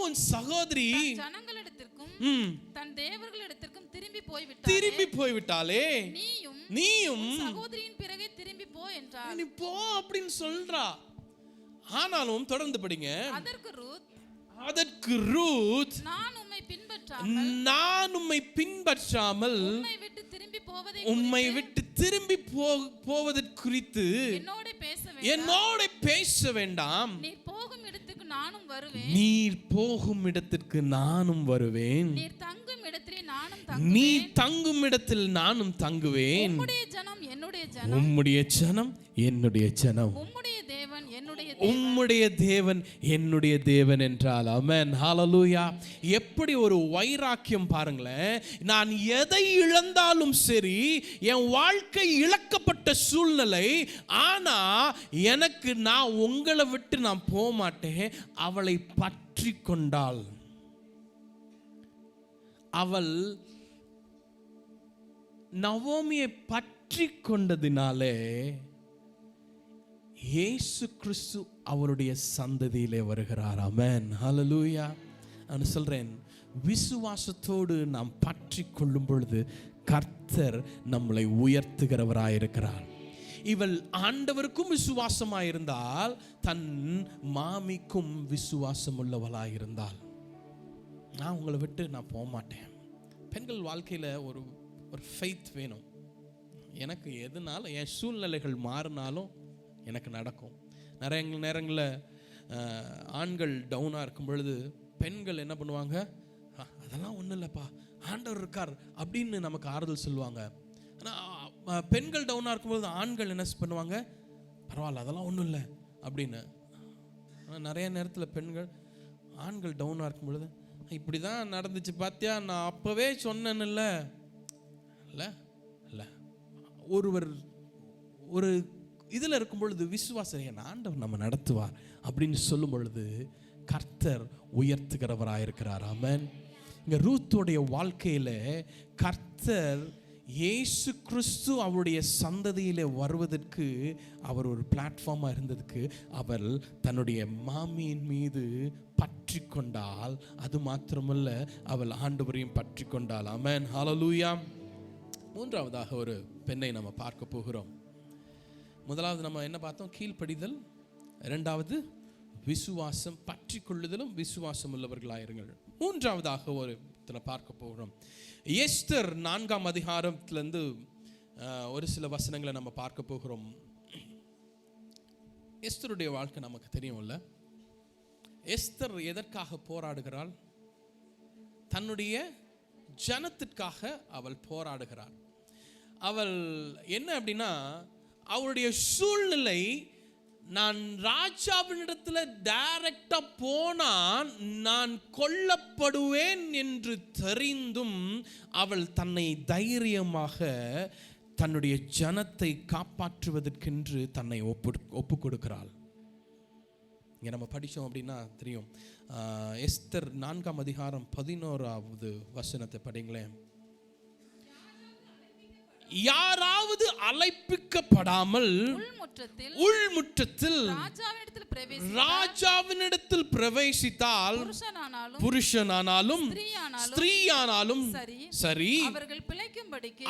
Speaker 1: உன் சகோதரி
Speaker 2: ஜனங்களிடத்திற்கும் தன் தேவர்களிடத்திற்கும்
Speaker 1: திரும்பி போய்விட்டாளே, நீயும்
Speaker 2: சகோதரியின் பிறகே திரும்பி போ என்றாள்.
Speaker 1: நீ போ அப்படின்னு சொல்றா. ஆனாலும் தொடர்ந்து படிங்க. அதற்கு ரூத் நான் உம்மை பின்பற்றாமல் உம்மை விட்டு திரும்பி போவது குறித்து என்னோட பேச வேண்டாம்.
Speaker 2: நீர் போகும் இடத்துக்கு நானும் வருவேன். நீர்
Speaker 1: தங்கும் இடத்தில் நானும் தங்குவேன்.
Speaker 2: உம்முடைய ஜனம்
Speaker 1: என்னுடைய ஜனம், உம்முடைய தேவன் என்னுடைய தேவன் என்றால். ஆமென், ஹல்லேலூயா. எப்படி ஒரு வைராக்கியம் பாருங்களேன். நான் எதை இழந்தாலும் சரி, என் வாழ்க்கை இழக்கப்பட்ட சூழ்நிலை, ஆனா எனக்கு நான் உங்களை விட்டு நான் போக மாட்டேன். அவளை பற்றி கொண்டாள். அவள் நவோமியை பற்றி கொண்டதினாலே இயேசு கிறிஸ்து அவருடைய சந்ததியிலே வருகிறார். ஆமென், ஹல்லேலூயா. நான் சொல்றேன், விசுவாசத்தோடு நாம் பற்றி கொள்ளும் பொழுது கர்த்தர் நம்மளை உயர்த்துகிறவராயிருக்கிறார். இவள் ஆண்டவருக்கும் விசுவாசமாயிருந்தால், தன் மாமிக்கும் விசுவாசம் உள்ளவளாயிருந்தாள். நான் உங்களை விட்டு நான் போக மாட்டேன். பெண்கள் வாழ்க்கையில் ஒரு ஃபெய்த் வேணும். எனக்கு எதுனாலும், என் சூழ்நிலைகள் மாறினாலும் எனக்கு நடக்கும். நிறைய நேரங்களில் ஆண்கள் டவுனாக இருக்கும் பொழுது பெண்கள் என்ன பண்ணுவாங்க, அதெல்லாம் ஒன்றும் இல்லைப்பா, ஆண்டவர் இருக்கார் அப்படின்னு நமக்கு ஆறுதல் சொல்லுவாங்க. ஆனால் பெண்கள் டவுனாக இருக்கும்பொழுது ஆண்கள் என்ன பண்ணுவாங்க, பரவாயில்ல அதெல்லாம் ஒன்றும் இல்லை அப்படின்னு. ஆனால் நிறைய நேரத்தில் பெண்கள், ஆண்கள் டவுனாக இருக்கும் பொழுது, இப்படி தான் நடந்துச்சு பார்த்தியா, நான் அப்போவே சொன்னேன்னு இல்லை இல்லை இல்லை. ஒருவர் ஒரு இதில் இருக்கும் பொழுது விசுவாசம், ஆண்டவர் நம்ம நடத்துவார் அப்படின்னு சொல்லும் பொழுது கர்த்தர் உயர்த்துகிறவராயிருக்கிறார். ஆமென். இங்கே ரூத்துடைய வாழ்க்கையில் கர்த்தர் இயேசு கிறிஸ்து அவருடைய சந்ததியில் வருவதற்கு அவர் ஒரு பிளாட்ஃபார்மாக இருந்ததுக்கு அவர் தன்னுடைய மாமியின் மீது பற்றி கொண்டால். அது மாத்திரமல்ல, அவள் ஆண்டவரையும் பற்றி கொண்டாள். ஆமென், ஹல்லேலூயா. மூன்றாவதாக ஒரு பெண்ணை நம்ம பார்க்க போகிறோம். முதலாவது நம்ம என்ன பார்த்தோம், கீழ்ப்படிதல். இரண்டாவது விசுவாசம், பற்றி கொள்ளுதலும் விசுவாசம் உள்ளவர்களாயிருங்கள். மூன்றாவதாக ஒரு பார்க்க போகிறோம். எஸ்தர் 4ஆம் அதிகாரத்திலிருந்து ஒரு சில வசனங்களை நம்ம பார்க்க போகிறோம். எஸ்தருடைய வாழ்க்கை நமக்கு தெரியும்ல. எஸ்தர் எதற்காக போராடுகிறாள்? தன்னுடைய ஜனத்திற்காக அவள் போராடுகிறாள். அவள் என்ன அப்படின்னா, அவளுடைய சூழ்நிலை, நான் ராஜாவினிடத்துல டைரக்டா போனால் நான் கொல்லப்படுவேன் என்று தெரிந்தும் அவள் தன்னை தைரியமாக தன்னுடைய ஜனத்தை காப்பாற்றுவதற்கென்று தன்னை ஒப்பு கொடுக்கிறாள். இங்கே நம்ம படித்தோம் அப்படின்னா தெரியும். எஸ்தர் 4ஆம் அதிகாரம் 11வது வசனத்தை படிங்களேன். யாராவது அழைப்பிக்கப்படாமல் உள்முற்றத்தில் ராஜாவினிடத்தில் பிரவேசித்தால், புருஷனானாலும் ஸ்திரீயானாலும் சரி, அவர்கள் பிழைக்கும்படிக்கு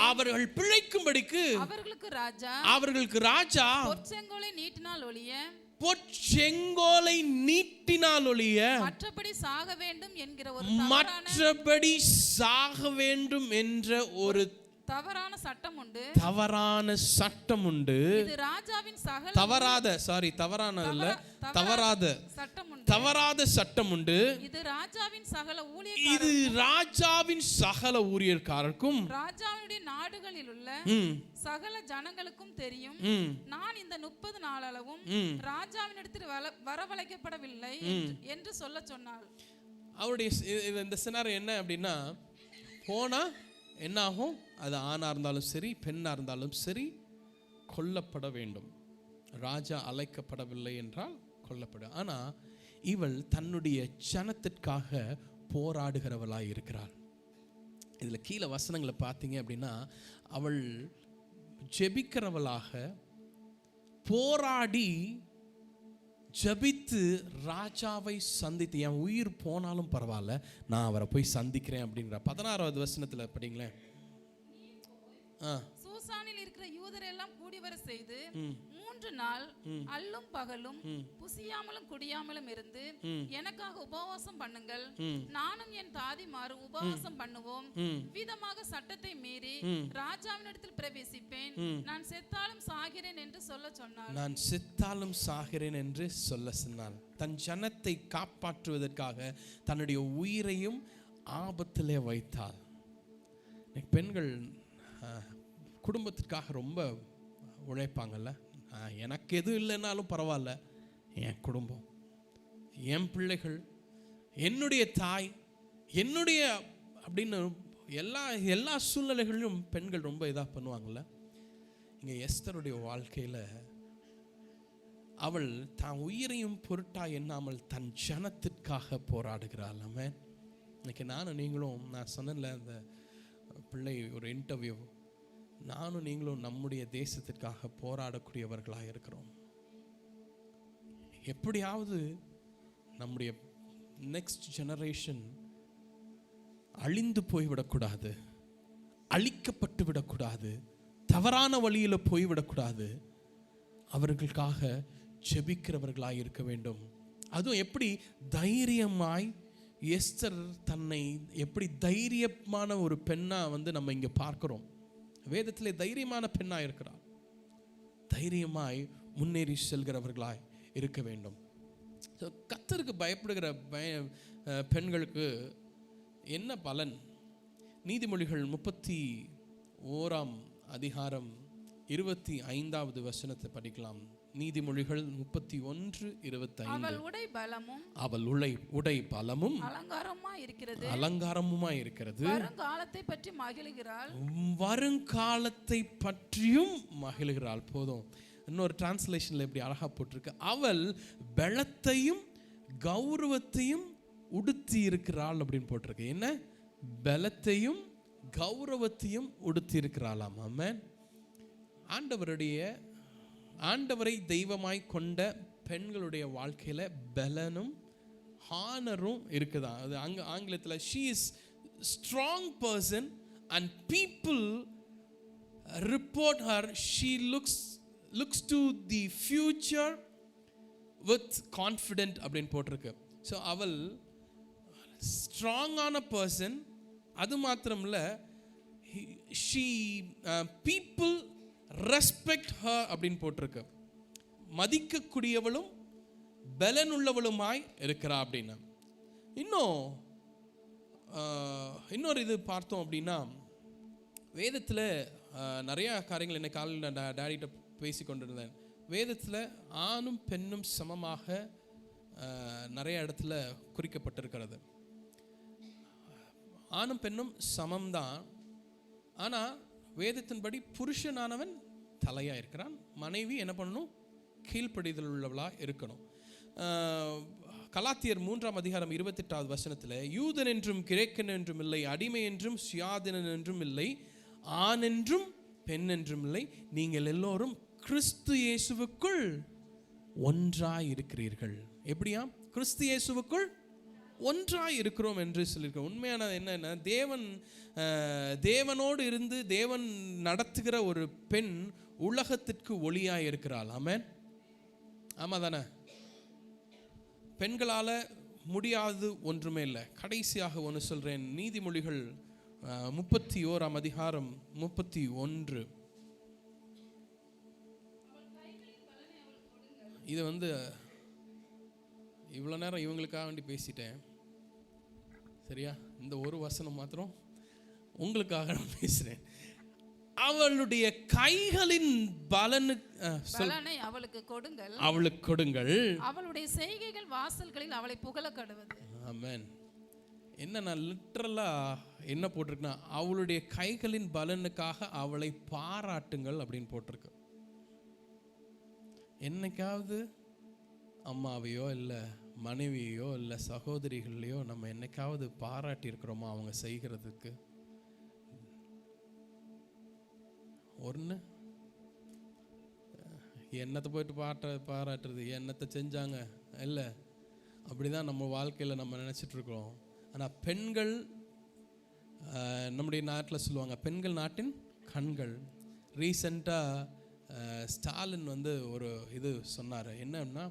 Speaker 1: அவர்களுக்கு ராஜா பொற்செங்கோலை நீட்டினால் ஒழிய பொற்செங்கோலை நீட்டினால் ஒழிய
Speaker 2: மற்றபடி சாக வேண்டும் என்கிற ஒரு
Speaker 1: மற்றபடி சாக வேண்டும் என்ற ஒரு
Speaker 2: தவறான சட்டம் உண்டு.
Speaker 1: தவறான சட்டம் உண்டு.
Speaker 2: இது ராஜாவின் சகல
Speaker 1: தவறாத
Speaker 2: சட்டம் உண்டு.
Speaker 1: தவறாத சட்டம் உண்டு.
Speaker 2: இது ராஜாவின் சகல ஊழியக்காரருக்கும் ராஜாவுடைய நாடுகளில் உள்ள சகல ஜனங்களுக்கும் தெரியும். நான் இந்த 30 நாளளவும் ராஜாவினிடத்தில் வரவழைக்கப்படவில்லை என்று சொல்ல சொன்னாள்.
Speaker 1: அவருடைய இந்த சினாரியோ என்ன அப்படின்னா, போனா என்ன ஆகும்? அது ஆணா இருந்தாலும் சரி பெண்ணா இருந்தாலும் சரி கொல்லப்பட வேண்டும். ராஜா அழைக்கப்படவில்லை என்றால் கொல்லப்படும். ஆனா இவள் தன்னுடைய ஜனத்திற்காக போராடுகிறவளாய் இருக்கிறாள். இதுல கீழே வசனங்களை பார்த்தீங்க அப்படின்னா, அவள் ஜெபிக்கிறவளாக போராடி ஜபித்து ராஜாவை சந்தித்து, என் உயிர் போனாலும் பரவாயில்ல நான் அவரை போய் சந்திக்கிறேன் அப்படிங்கிற 16வது வசனத்துல படிங்களேன்.
Speaker 2: சூசானில் இருக்கிற யூதரை எல்லாம் கூடி வர செய்து 3 நாள் அல்லும் பகலும் புசியாமலும் குடியாமலும் இருந்து எனக்காக உபவாசம் பண்ணுங்கள், நானும் என் தாதிமாரும் உபவாசம் பண்ணுவோம், விதமாக சட்டத்தை மீறி ராஜாவினிடத்தில் பிரவேசிப்பேன், நான் செத்தாலும் சாகிறேன் என்று சொல்ல சொன்னாள். நான் செத்தாலும் சாகிறேன் என்று சொல்ல சொன்னாள். தன் ஜனத்தை காப்பாற்றுவதற்காக தன்னுடைய உயிரையும் ஆபத்திலே வைத்தாள். பெண்கள் குடும்பத்திற்காக ரொம்ப உழைப்பாங்கல்ல. எனக்கு எதுவும் இல்லைன்னாலும் பரவாயில்ல, என் குடும்பம், என் பிள்ளைகள், என்னுடைய தாய், என்னுடைய அப்படின்னு எல்லா சூழ்நிலைகளிலும் பெண்கள் ரொம்ப இதாக பண்ணுவாங்கல்ல. இங்கே எஸ்தருடைய வாழ்க்கையில் அவள் தான் உயிரையும் பொருட்டா எண்ணாமல் தன் ஜனத்திற்காக போராடுகிறாள். ஆமென். இன்னைக்கு நானும் நீங்களும், நான் சொன்னேன்ல அந்த பிள்ளை ஒரு இன்டர்வியூ, நானும் நீங்களும் நம்முடைய தேசத்திற்காக போராடக்கூடியவர்களாக இருக்கிறோம். எப்படியாவது நம்முடைய நெக்ஸ்ட் ஜெனரேஷன் அழிந்து போய்விடக்கூடாது, அழிக்கப்பட்டு விடக்கூடாது, தவறான வழியில் போய்விடக்கூடாது. அவர்களுக்காக ஜெபிக்கிறவர்களாக இருக்க வேண்டும். அதுவும் எப்படி தைரியமாய் எஸ்தர் தன்னை எப்படி தைரியமான ஒரு பெண்ணா நம்ம இங்க பார்க்கிறோம். வேதத்திலே தைரியமான பெண்ணா இருக்கிறார். தைரியமாய் முன்னேறி செல்கிறவர்களாய் இருக்க வேண்டும். கர்த்தருக்கு பயப்படுகிற பெண்களுக்கு என்ன பலன்? நீதிமொழிகள் 31ஆம் அதிகாரம் 25வது வசனத்தை படிக்கலாம். நீதிமொழிகள் 31:25. அவள் உடை பலமும் அலங்காரமுமாய் இருக்கிறது. வருங்காலத்தை பற்றியும் மகிழுகிறாள். போதும். இன்னொரு டிரான்ஸ்லேஷன்ல இப்படி அழகா போட்டிருக்கு, அவள் பலத்தையும் கௌரவத்தையும் உடுத்தி இருக்கிறாள் அப்படின்னு போட்டிருக்கு. என்ன? பலத்தையும் கௌரவத்தையும் உடுத்தி இருக்கிறாளாம். ஆமென். ஆண்டவரை தெய்வமாய் கொண்ட பெண்களுடைய வாழ்க்கையில பலனும் ஹானரும் இருக்குதா. அது ஆங்கிலத்தில் she is strong person and people report her, she looks to the future with confident அப்படின்னு போட்டிருக்கு. ஸோ அவள் ஸ்ட்ராங்கான பர்சன். அது மாத்திரமில்ல, people respect her அப்படின்னு போட்டிருக்கு. மதிக்கக்கூடியவளும் பலனுள்ளவளுமாய் இருக்கிறா அப்படின்னா. இன்னொரு இது பார்த்தோம் அப்படின்னா, வேதத்தில் நிறைய காரியங்கள் என்ன காலையில் டேடிகிட்ட பேசி கொண்டிருந்தேன். வேதத்தில் ஆணும் பெண்ணும் சமமாக நிறைய இடத்துல குறிக்கப்பட்டிருக்கிறது. ஆணும் பெண்ணும் சமம்தான். ஆனால் வேதத்தின்படி புருஷனானவன் தலையா இருக்கிறான், மனைவி என்ன பண்ணணும்? கீழ்ப்படிதல் உள்ளவளா இருக்கணும். கலாத்தியர் 3ஆம் அதிகாரம் 28வது வசனத்தில், யூதன் என்றும் கிரேக்கன் என்றும் இல்லை, அடிமை என்றும் சுயாதீனன் என்றும் இல்லை, ஆண் என்றும் பெண் என்றும் இல்லை, நீங்கள் எல்லோரும் கிறிஸ்து இயேசுவுக்குள் ஒன்றாய் இருக்கிறீர்கள். எப்படியா? கிறிஸ்து இயேசுவுக்குள் ஒன்றாய் இருக்கிறோம் என்று சொல்லியிருக்கிறோம். உண்மையான என்னன்னா, தேவனோடு இருந்து தேவன் நடத்துகிற ஒரு பெண் உலகத்திற்கு ஒளியாய் இருக்கிறாள். ஆமென்.
Speaker 1: ஆமா தானே? பெண்களால முடியாது ஒன்றுமே இல்லை. கடைசியாக ஒன்று சொல்றேன். நீதிமொழிகள் 31 அதிகாரம் 31. இது இவ்வளோ நேரம் இவங்களுக்காக வேண்டி பேசிட்டேன், சரியா? இந்த ஒரு வசனம் மாத்திரம் உங்களுக்காக நான் பேசுறேன். அவளுடைய கைகளின் பலனை
Speaker 2: அவளுக்கு கொடுங்கள்,
Speaker 1: அவளுக்கு கொடுங்கள்,
Speaker 2: அவளுடைய செய்கைகள் வாசல்களில் அவளை புகழ கடவுது.
Speaker 1: ஆமென். என்ன லிட்டரலா என்ன போட்டிருக்குன்னா, அவளுடைய கைகளின் பலனுக்காக அவளை பாராட்டுங்கள் அப்படின்னு போட்டிருக்கு. என்னைக்காவது அம்மாவையோ இல்லை மனைவியோ இல்லை சகோதரிகளையோ நம்ம என்னைக்காவது பாராட்டி இருக்கிறோமா அவங்க செய்கிறதுக்கு? ஒன்று என்னத்தை போயிட்டு பாராட்டுறது, என்னத்தை செஞ்சாங்க இல்லை, அப்படிதான் நம்ம வாழ்க்கையில் நம்ம நினச்சிட்டு இருக்கிறோம். ஆனால் பெண்கள், நம்முடைய நாட்டில் சொல்லுவாங்க பெண்கள் நாட்டின் கண்கள். ரீசெண்டாக ஸ்டாலின் ஒரு இது சொன்னார், என்னன்னா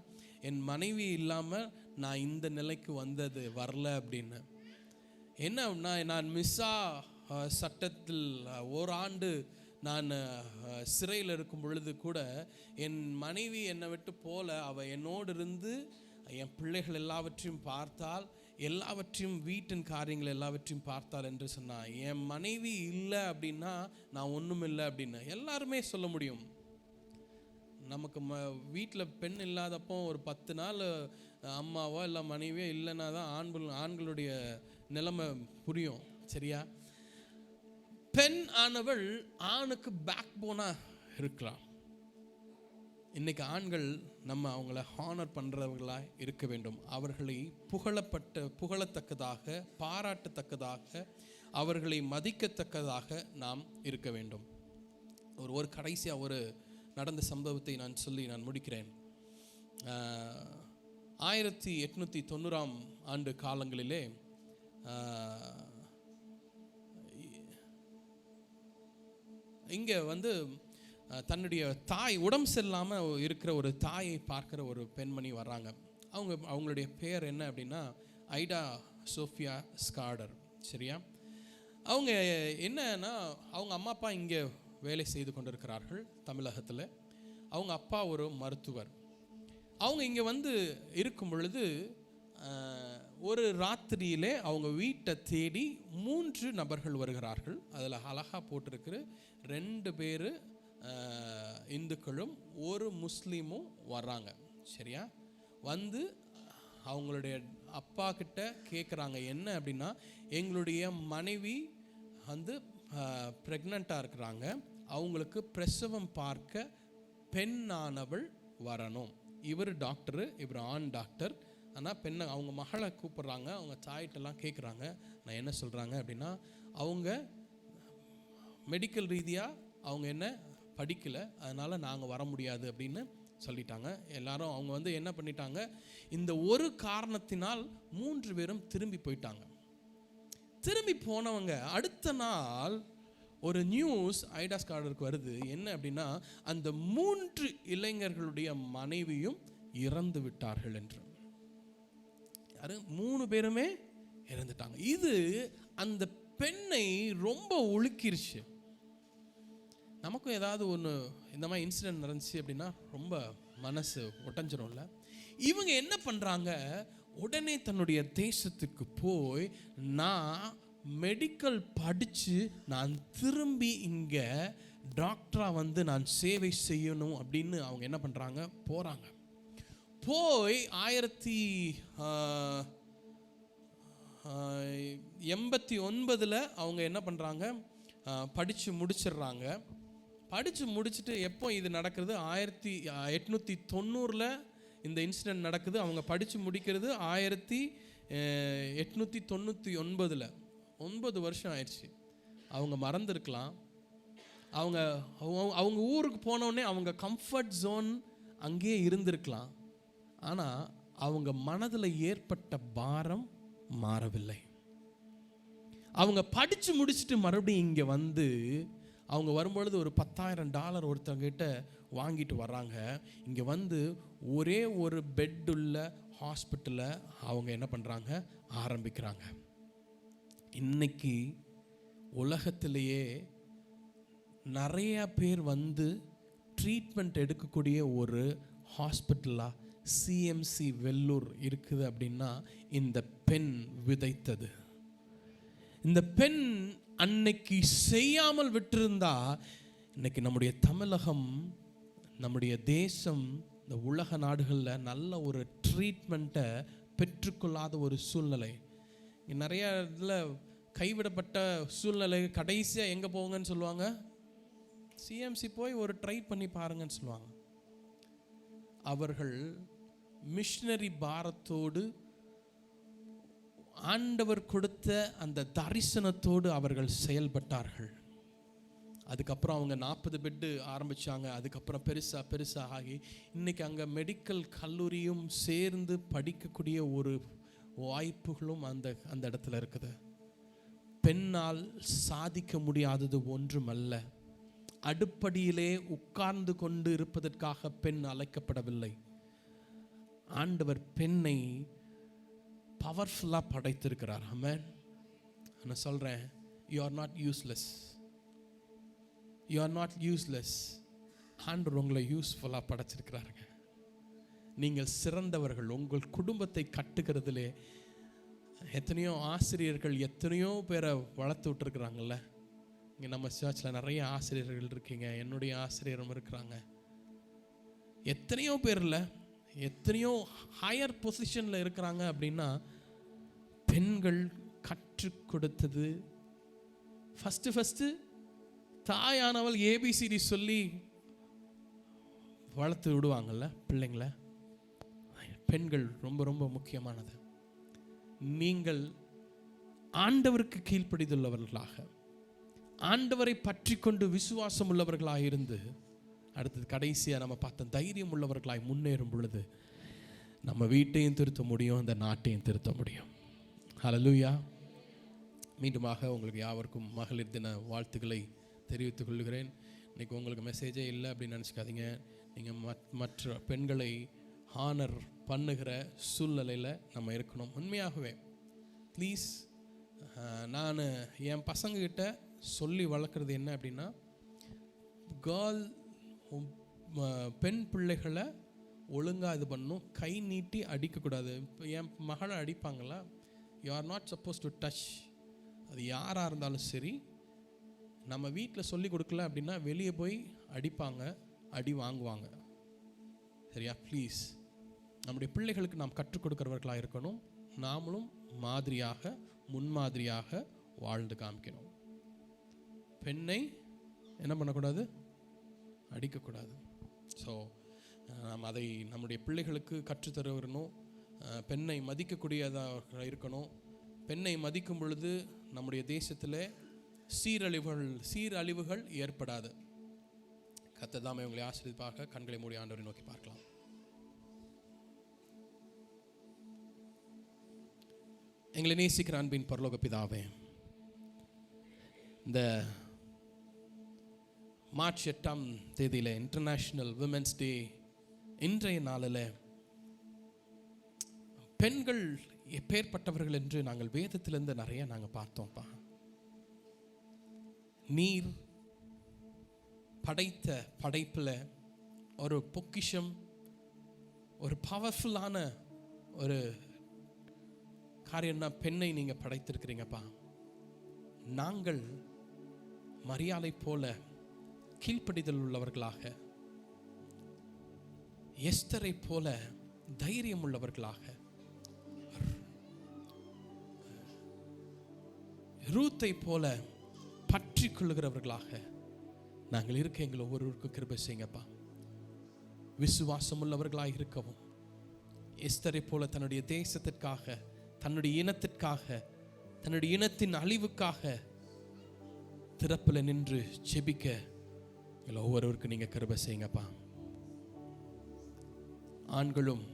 Speaker 1: என் மனைவி இல்லாமல் நான் இந்த நிலைக்கு வரல அப்படின்னு. என்ன அப்படின்னா, நான் மிஸ்ஸா சட்டத்தில் ஓராண்டு நான் சிறையில் இருக்கும் பொழுது கூட என் மனைவி என்னை விட்டு போல, அவள் என்னோடு இருந்து என் பிள்ளைகள் எல்லாவற்றையும் பார்த்தால், எல்லாவற்றையும் வீட்டின் காரியங்கள் எல்லாவற்றையும் பார்த்தால் என்று சொன்னான். என் மனைவி இல்லை அப்படின்னா நான் ஒன்றும் இல்லை அப்படின்னு எல்லாருமே சொல்ல முடியும். நமக்கு வீட்டில் பெண் இல்லாதப்போ ஒரு 10 நாள் அம்மாவோ இல்லை மனைவியோ இல்லைன்னா தான் ஆண்களுடைய நிலைமை புரியும், சரியா? பெண் ஆனவள் ஆணுக்கு பேக் போனா இருக்கலாம். இன்னைக்கு ஆண்கள் நம்ம அவங்கள ஹானர் பண்ணுறவர்களா இருக்க வேண்டும். அவர்களை புகழத்தக்கதாக, பாராட்டத்தக்கதாக, அவர்களை மதிக்கத்தக்கதாக நாம் இருக்க வேண்டும். ஒரு கடைசியாக நடந்த சம்பவத்தை நான் சொல்லி நான் முடிக்கிறேன். 1890ஆம் ஆண்டு காலங்களிலே இங்கே தன்னுடைய தாய் உடம்பு சரியில்லாமல் இருக்கிற ஒரு தாயை பார்க்குற ஒரு பெண்மணி வர்றாங்க. அவங்களுடைய பேர் என்ன அப்படின்னா ஐடா சோஃபியா ஸ்காடர், சரியா? அவங்க என்னன்னா, அவங்க அம்மா அப்பா இங்கே வேலை செய்து கொண்டிருக்கிறார்கள் தமிழகத்தில். அவங்க அப்பா ஒரு மருத்துவர். அவங்க இங்கே இருக்கும் பொழுது ஒரு ராத்திரியிலே அவங்க வீட்டை தேடி 3 நபர்கள் வருகிறார்கள். அதில் அழகாக போட்டிருக்கு 2 பேர் இந்துக்களும் 1 முஸ்லீமும் வர்றாங்க, சரியா? அவங்களுடைய அப்பா கிட்ட கேட்குறாங்க, என்ன அப்படின்னா, எங்களுடைய மனைவி ப்ரெக்னெண்ட்டாக இருக்கிறாங்க, அவங்களுக்கு பிரசவம் பார்க்க பெண்ணானவள் வரணும். இவர் டாக்டரு, இவர் ஆண் டாக்டர். ஆனால் பெண்ணை அவங்க மகளை கூப்பிட்றாங்க. அவங்க தாயிட்டெல்லாம் கேட்குறாங்க. நான் என்ன சொல்கிறாங்க அப்படின்னா, அவங்க மெடிக்கல் ரீதியாக அவங்க என்ன படிக்கலை, அதனால் நாங்கள் வர முடியாது அப்படின்னு சொல்லிட்டாங்க. எல்லாரும் அவங்க என்ன பண்ணிட்டாங்க, இந்த ஒரு காரணத்தினால் 3 பேரும் திரும்பி போயிட்டாங்க. திரும்பி போனவங்க அடுத்த நாள் ஒரு நியூஸ் ஐடா ஸ்காடருக்கு வருது. என்ன அப்படின்னா, அந்த 3 இளைஞர்களுடைய மனைவியும் இறந்து விட்டார்கள் என்று. 3 பேருமே இறந்துட்டாங்க. இது அந்த பெண்ணை ரொம்ப உலுக்கிருச்சு. நமக்கும் ஏதாவது இந்த மாதிரி இன்சிடென்ட் நடந்துச்சு அப்படின்னா ரொம்ப மனசு ஒட்டஞ்சிரும்ல. இவங்க என்ன பண்றாங்க, உடனே தன்னுடைய தேசத்துக்கு போய் நான் மெடிக்கல் படித்து நான் திரும்பி இங்கே டாக்டராக நான் சேவை செய்யணும் அப்படின்னு அவங்க என்ன பண்ணுறாங்க, போகிறாங்க. போய் 1889 அவங்க என்ன பண்ணுறாங்க, படித்து முடிச்சிடுறாங்க. படித்து முடிச்சுட்டு எப்போ இது நடக்கிறது, 1890 இந்த இன்சிடென்ட் நடக்குது. அவங்க படித்து முடிக்கிறது 1899. 9 வருஷம் ஆயிடுச்சு. அவங்க மறந்துருக்கலாம். அவங்க ஊருக்கு போனோடனே அவங்க கம்ஃபர்ட் ஜோன் அங்கேயே இருந்திருக்கலாம். ஆனால் அவங்க மனதில் ஏற்பட்ட பாரம் மாறவில்லை. அவங்க படித்து முடிச்சுட்டு மறுபடியும் இங்கே அவங்க வரும்பொழுது ஒரு $10,000 ஒருத்தவங்கிட்ட வாங்கிட்டு வர்றாங்க. இங்கே வந்து ஒரே ஒரு பெட் உள்ள ஹாஸ்பிட்டலில் அவங்க என்ன பண்ணுறாங்க, ஆரம்பிக்கிறாங்க. இன்னைக்கு உலகத்திலேயே நிறைய பேர் வந்து ட்ரீட்மெண்ட் எடுக்கக்கூடிய ஒரு ஹாஸ்பிட்டலாக சிஎம்சி வெள்ளூர் இருக்குது அப்படின்னா இந்த பெண் விதைத்தது. இந்த பெண் அன்னைக்கு செய்யாமல் விட்டிருந்தா இன்னைக்கு நம்முடைய தமிழகம், நம்முடைய தேசம், இந்த உலக நாடுகளில் நல்ல ஒரு ட்ரீட்மெண்ட்டை பெற்றுக்கொள்ளாத ஒரு சூழ்நிலை. நிறைய இதில் கைவிடப்பட்ட சூழ்நிலை. கடைசியாக எங்கே போங்கன்னு சொல்லுவாங்க, சிஎம்சி போய் ஒரு ட்ரை பண்ணி பாருங்கன்னு சொல்லுவாங்க. அவர்கள் மிஷனரி பாரத்தோடு, ஆண்டவர் கொடுத்த அந்த தரிசனத்தோடு அவர்கள் செயல்பட்டார்கள். அதுக்கப்புறம் அவங்க 40 பெட்டு ஆரம்பித்தாங்க. அதுக்கப்புறம் பெருசாக ஆகி இன்னைக்கு அங்கே மெடிக்கல் கல்லூரியும் சேர்ந்து படிக்கக்கூடிய ஒரு வாய்ப்புகளும் அந்த இடத்துல இருக்குது. பெண்ணால் சாதிக்க முடியாதது ஒன்றுமல்ல. அடுப்படியிலே உட்கார்ந்து கொண்டு இருப்பதற்காக பெண் அழைக்கப்படவில்லை. ஆண்டவர் பெண்ணை பவர்ஃபுல்லாக படைத்திருக்கிறார். ஆமென். நான் சொல்கிறேன், you are not useless. You are not useless. ஆண்டவர் உங்களை யூஸ்ஃபுல்லாக படைச்சிருக்கிறாருங்க. நீங்கள் சிறந்தவர்கள். உங்கள் குடும்பத்தை கட்டுகிறதுலே எத்தனையோ ஆசிரியர்கள் எத்தனையோ பேரை வளர்த்து விட்டுருக்குறாங்கல்ல. இங்கே நம்ம சர்ச்சில் நிறைய ஆசிரியர்கள் இருக்கீங்க. என்னுடைய ஆசிரியரும் இருக்கிறாங்க. எத்தனையோ பேரில் எத்தனையோ ஹையர் பொசிஷனில் இருக்கிறாங்க அப்படின்னா பெண்கள் கற்றுக் கொடுத்தது. ஃபஸ்ட்டு தாயானவள் ஏபிசிடி சொல்லி வளர்த்து விடுவாங்கள்ல பிள்ளைங்கள. பெண்கள் ரொம்ப ரொம்ப முக்கியமானது. நீங்கள் ஆண்டவருக்கு கீழ்ப்படிந்துள்ளவர்களாக, ஆண்டவரை பற்றி கொண்டு விசுவாசம் உள்ளவர்களாக இருந்து, அடுத்தது கடைசியாக நம்ம பார்த்த தைரியம் உள்ளவர்களாய் முன்னேறும் பொழுது நம்ம வீட்டையும் திருத்த முடியும், இந்த நாட்டையும் திருத்த முடியும். ஹல்லேலூயா. மீண்டுமாக உங்களுக்கு யாவருக்கும் மகளிர் தின வாழ்த்துக்களை தெரிவித்துக் கொள்கிறேன். இன்றைக்கி உங்களுக்கு மெசேஜே இல்லை அப்படின்னு நினச்சிக்காதீங்க. நீங்கள் மற்ற பெண்களை ஹானர் பண்ணுகிற சூழ்நிலையில் நம்ம இருக்கணும். உண்மையாகவே ப்ளீஸ், நான் என் பசங்கக்கிட்ட சொல்லி வளர்க்குறது என்ன அப்படின்னா, பெண் பிள்ளைகளை ஒழுங்காக இது பண்ணணும், கை நீட்டி அடிக்கக்கூடாது. இப்போ என் மகளை அடிப்பாங்களா, you are not suppose to touch. அது யாராக இருந்தாலும் சரி, நம்ம வீட்டில் சொல்லி கொடுக்கல அப்படின்னா வெளியே போய் அடிப்பாங்க, அடி வாங்குவாங்க. சரியா? ப்ளீஸ், நம்முடைய பிள்ளைகளுக்கு நாம் கற்றுக் கொடுக்கிறவர்களாக இருக்கணும். நாமளும் மாதிரியாக, முன்மாதிரியாக வாழ்ந்து காமிக்கணும். பெண்ணை என்ன பண்ணக்கூடாது, அடிக்கக்கூடாது. ஸோ நாம் அதை நம்முடைய பிள்ளைகளுக்கு கற்றுத்தர வரணும். பெண்ணை மதிக்கக்கூடியதாக இருக்கணும். பெண்ணை மதிக்கும் பொழுது நம்முடைய தேசத்தில் சீரழிவுகள் ஏற்படாது. கர்த்தர் தாமே உங்களை ஆசீர்வதிப்பாராக. கண்களை மூடி ஆண்டவரை நோக்கி பார்க்கலாம். எங்களை நேசிக்கிற அன்பின் பரலோக பிதாவே, இந்த மார்ச் 8ஆம் தேதியில் இன்டர்நேஷ்னல் விமென்ஸ் டே, இன்றைய நாளில் பெண்கள் எப்பேற்பட்டவர்கள் என்று நாங்கள் வேதத்திலிருந்து நிறைய நாங்கள் பார்த்தோம்ப்பா. நீர் படைத்த படைப்பில் ஒரு பொக்கிஷம், ஒரு பவர்ஃபுல்லான ஒரு காரியம்னா பெண்ணை நீங்கள் படைத்திருக்கிறீங்கப்பா. நாங்கள் மரியாதை போல கீழ்ப்படிதல் உள்ளவர்களாக, எஸ்தரை போல தைரியம் உள்ளவர்களாக, ரூத்தை போல பற்றி கொள்ளுகிறவர்களாக நாங்கள் இருக்க எங்களை ஒவ்வொருவருக்கும் கிருபை செய்யுங்கப்பா. விசுவாசம் உள்ளவர்களாக இருக்கவும், எஸ்தரை போல தன்னுடைய தேசத்திற்காக, தன்னுடைய இனத்திற்காக, தன்னுடைய இனத்தின் அழிவுக்காக திறப்பில் நின்று செபிக்க எங்களை ஒவ்வொருவருக்கும் நீங்கள் கிருபை செய்யுங்கப்பா. ஆண்களும்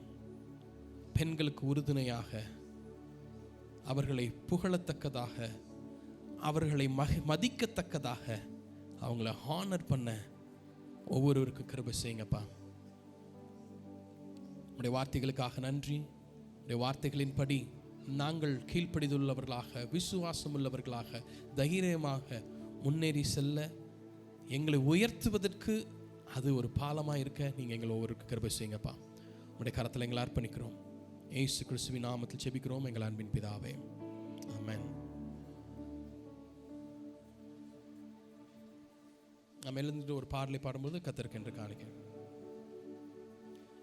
Speaker 1: பெண்களுக்கு உறுதுணையாக, அவர்களை புகழத்தக்கதாக, அவர்களை மதிக்கத்தக்கதாக, அவங்கள ஹானர் பண்ண ஒவ்வொருவருக்கு கிருபை செய்யுங்கப்பா. உடைய வார்த்தைகளுக்காக நன்றி. உடைய வார்த்தைகளின்படி நாங்கள் கீழ்ப்படிந்துள்ளவர்களாக, விசுவாசம் உள்ளவர்களாக, தைரியமாக முன்னேறி செல்ல எங்களை உயர்த்துவதற்கு அது ஒரு பாலமாக இருக்க நீங்கள் எங்களை ஒவ்வொருக்கு கிருபை செய்யுங்கப்பா. உடைய கரத்தில் எங்களை அர்ப்பணிக்கிறோம். இயேசு கிறிஸ்துவின் நாமத்தில் ஜெபிக்கிறோம் எங்கள் அன்பின் பிதாவே, ஆமென். நம்ம எழுந்துட்டு ஒரு பாடலை பாடும்போது கர்த்தருக்கு என்று காணிக்கை.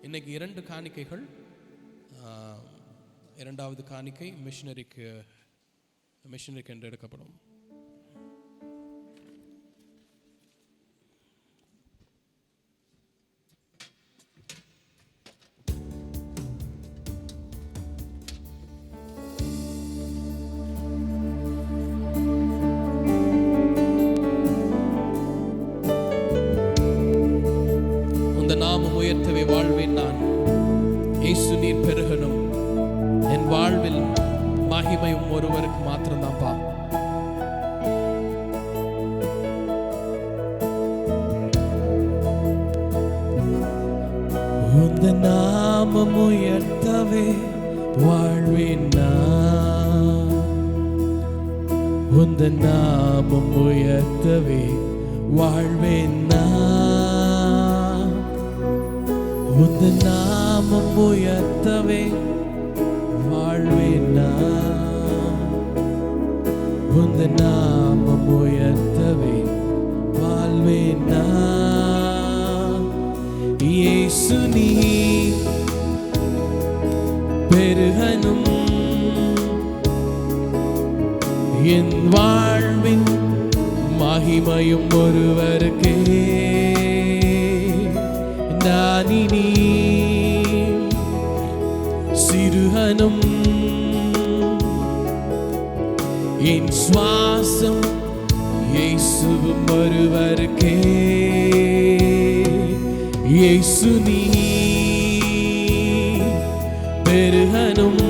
Speaker 1: இன்னைக்கு 2 காணிக்கைகள். இரண்டாவது காணிக்கை மிஷனரிக்கு என்று எடுக்கப்படும். நாமம் உயர்த்தவே வாழ்வேன் நான். இயேசு நீர் பெருகணும். என் வாழ்வில் மகிமையும் ஒருவருக்கு மாத்திரம்தான்ப்பா. உந்த நாமம் உயர்த்தவே வாழ்வேன் நான். உந்த நாமம் உயர்த்தவே வாழ்வேன் நான். உந்த நாமம் உயர்த்தவே வாழ்வேன் நான். உந்த நாமம் உயர்த்தவே வாழ்வேன் நான். இயேசு நீ பெருகணும். என் வாழ்வின் மகிமையும் ஒருவருக்கே. நான் இனி சிறுகனும். என் சுவாசம் இயேசுவும் ஒருவருக்கே. இயேசு நீ பெருகனும்.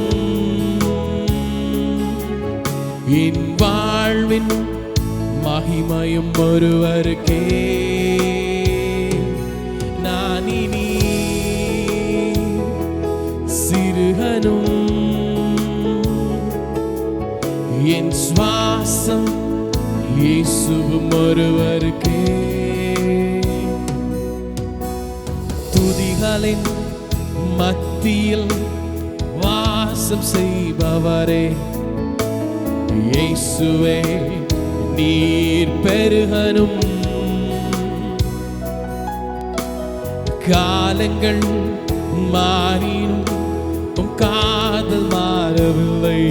Speaker 1: என் வாழ்வின் மகிமையும் ஒருவருக்கே. நான் இனி சிறுகனும். என் சுவாசம் இயேசுவும் ஒருவருக்கே. துதிகளின் மத்தியில் வாசம் செய்பவரே, இயேசுவே நீர் பெருகனும். காலங்கள் மாறினும் உம் காதல் மாறவில்லை.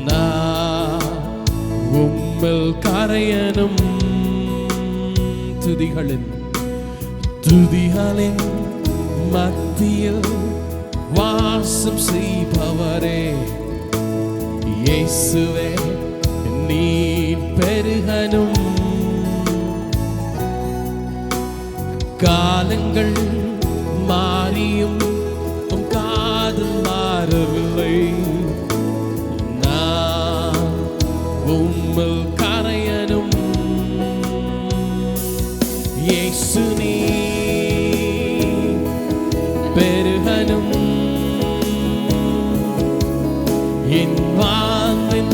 Speaker 1: நான் உம்மில் கரையனும். துதிகளின் மத்தியில் வாசம் செய்பவரே, இயேசுவே நீர் பெருகனும். காலங்கள் மாறியும் உம் காதல் மாறவில்லை. நான் உம்மில் கரையனும். இயேசு நீ பெருகனும். என் வாழ்வின்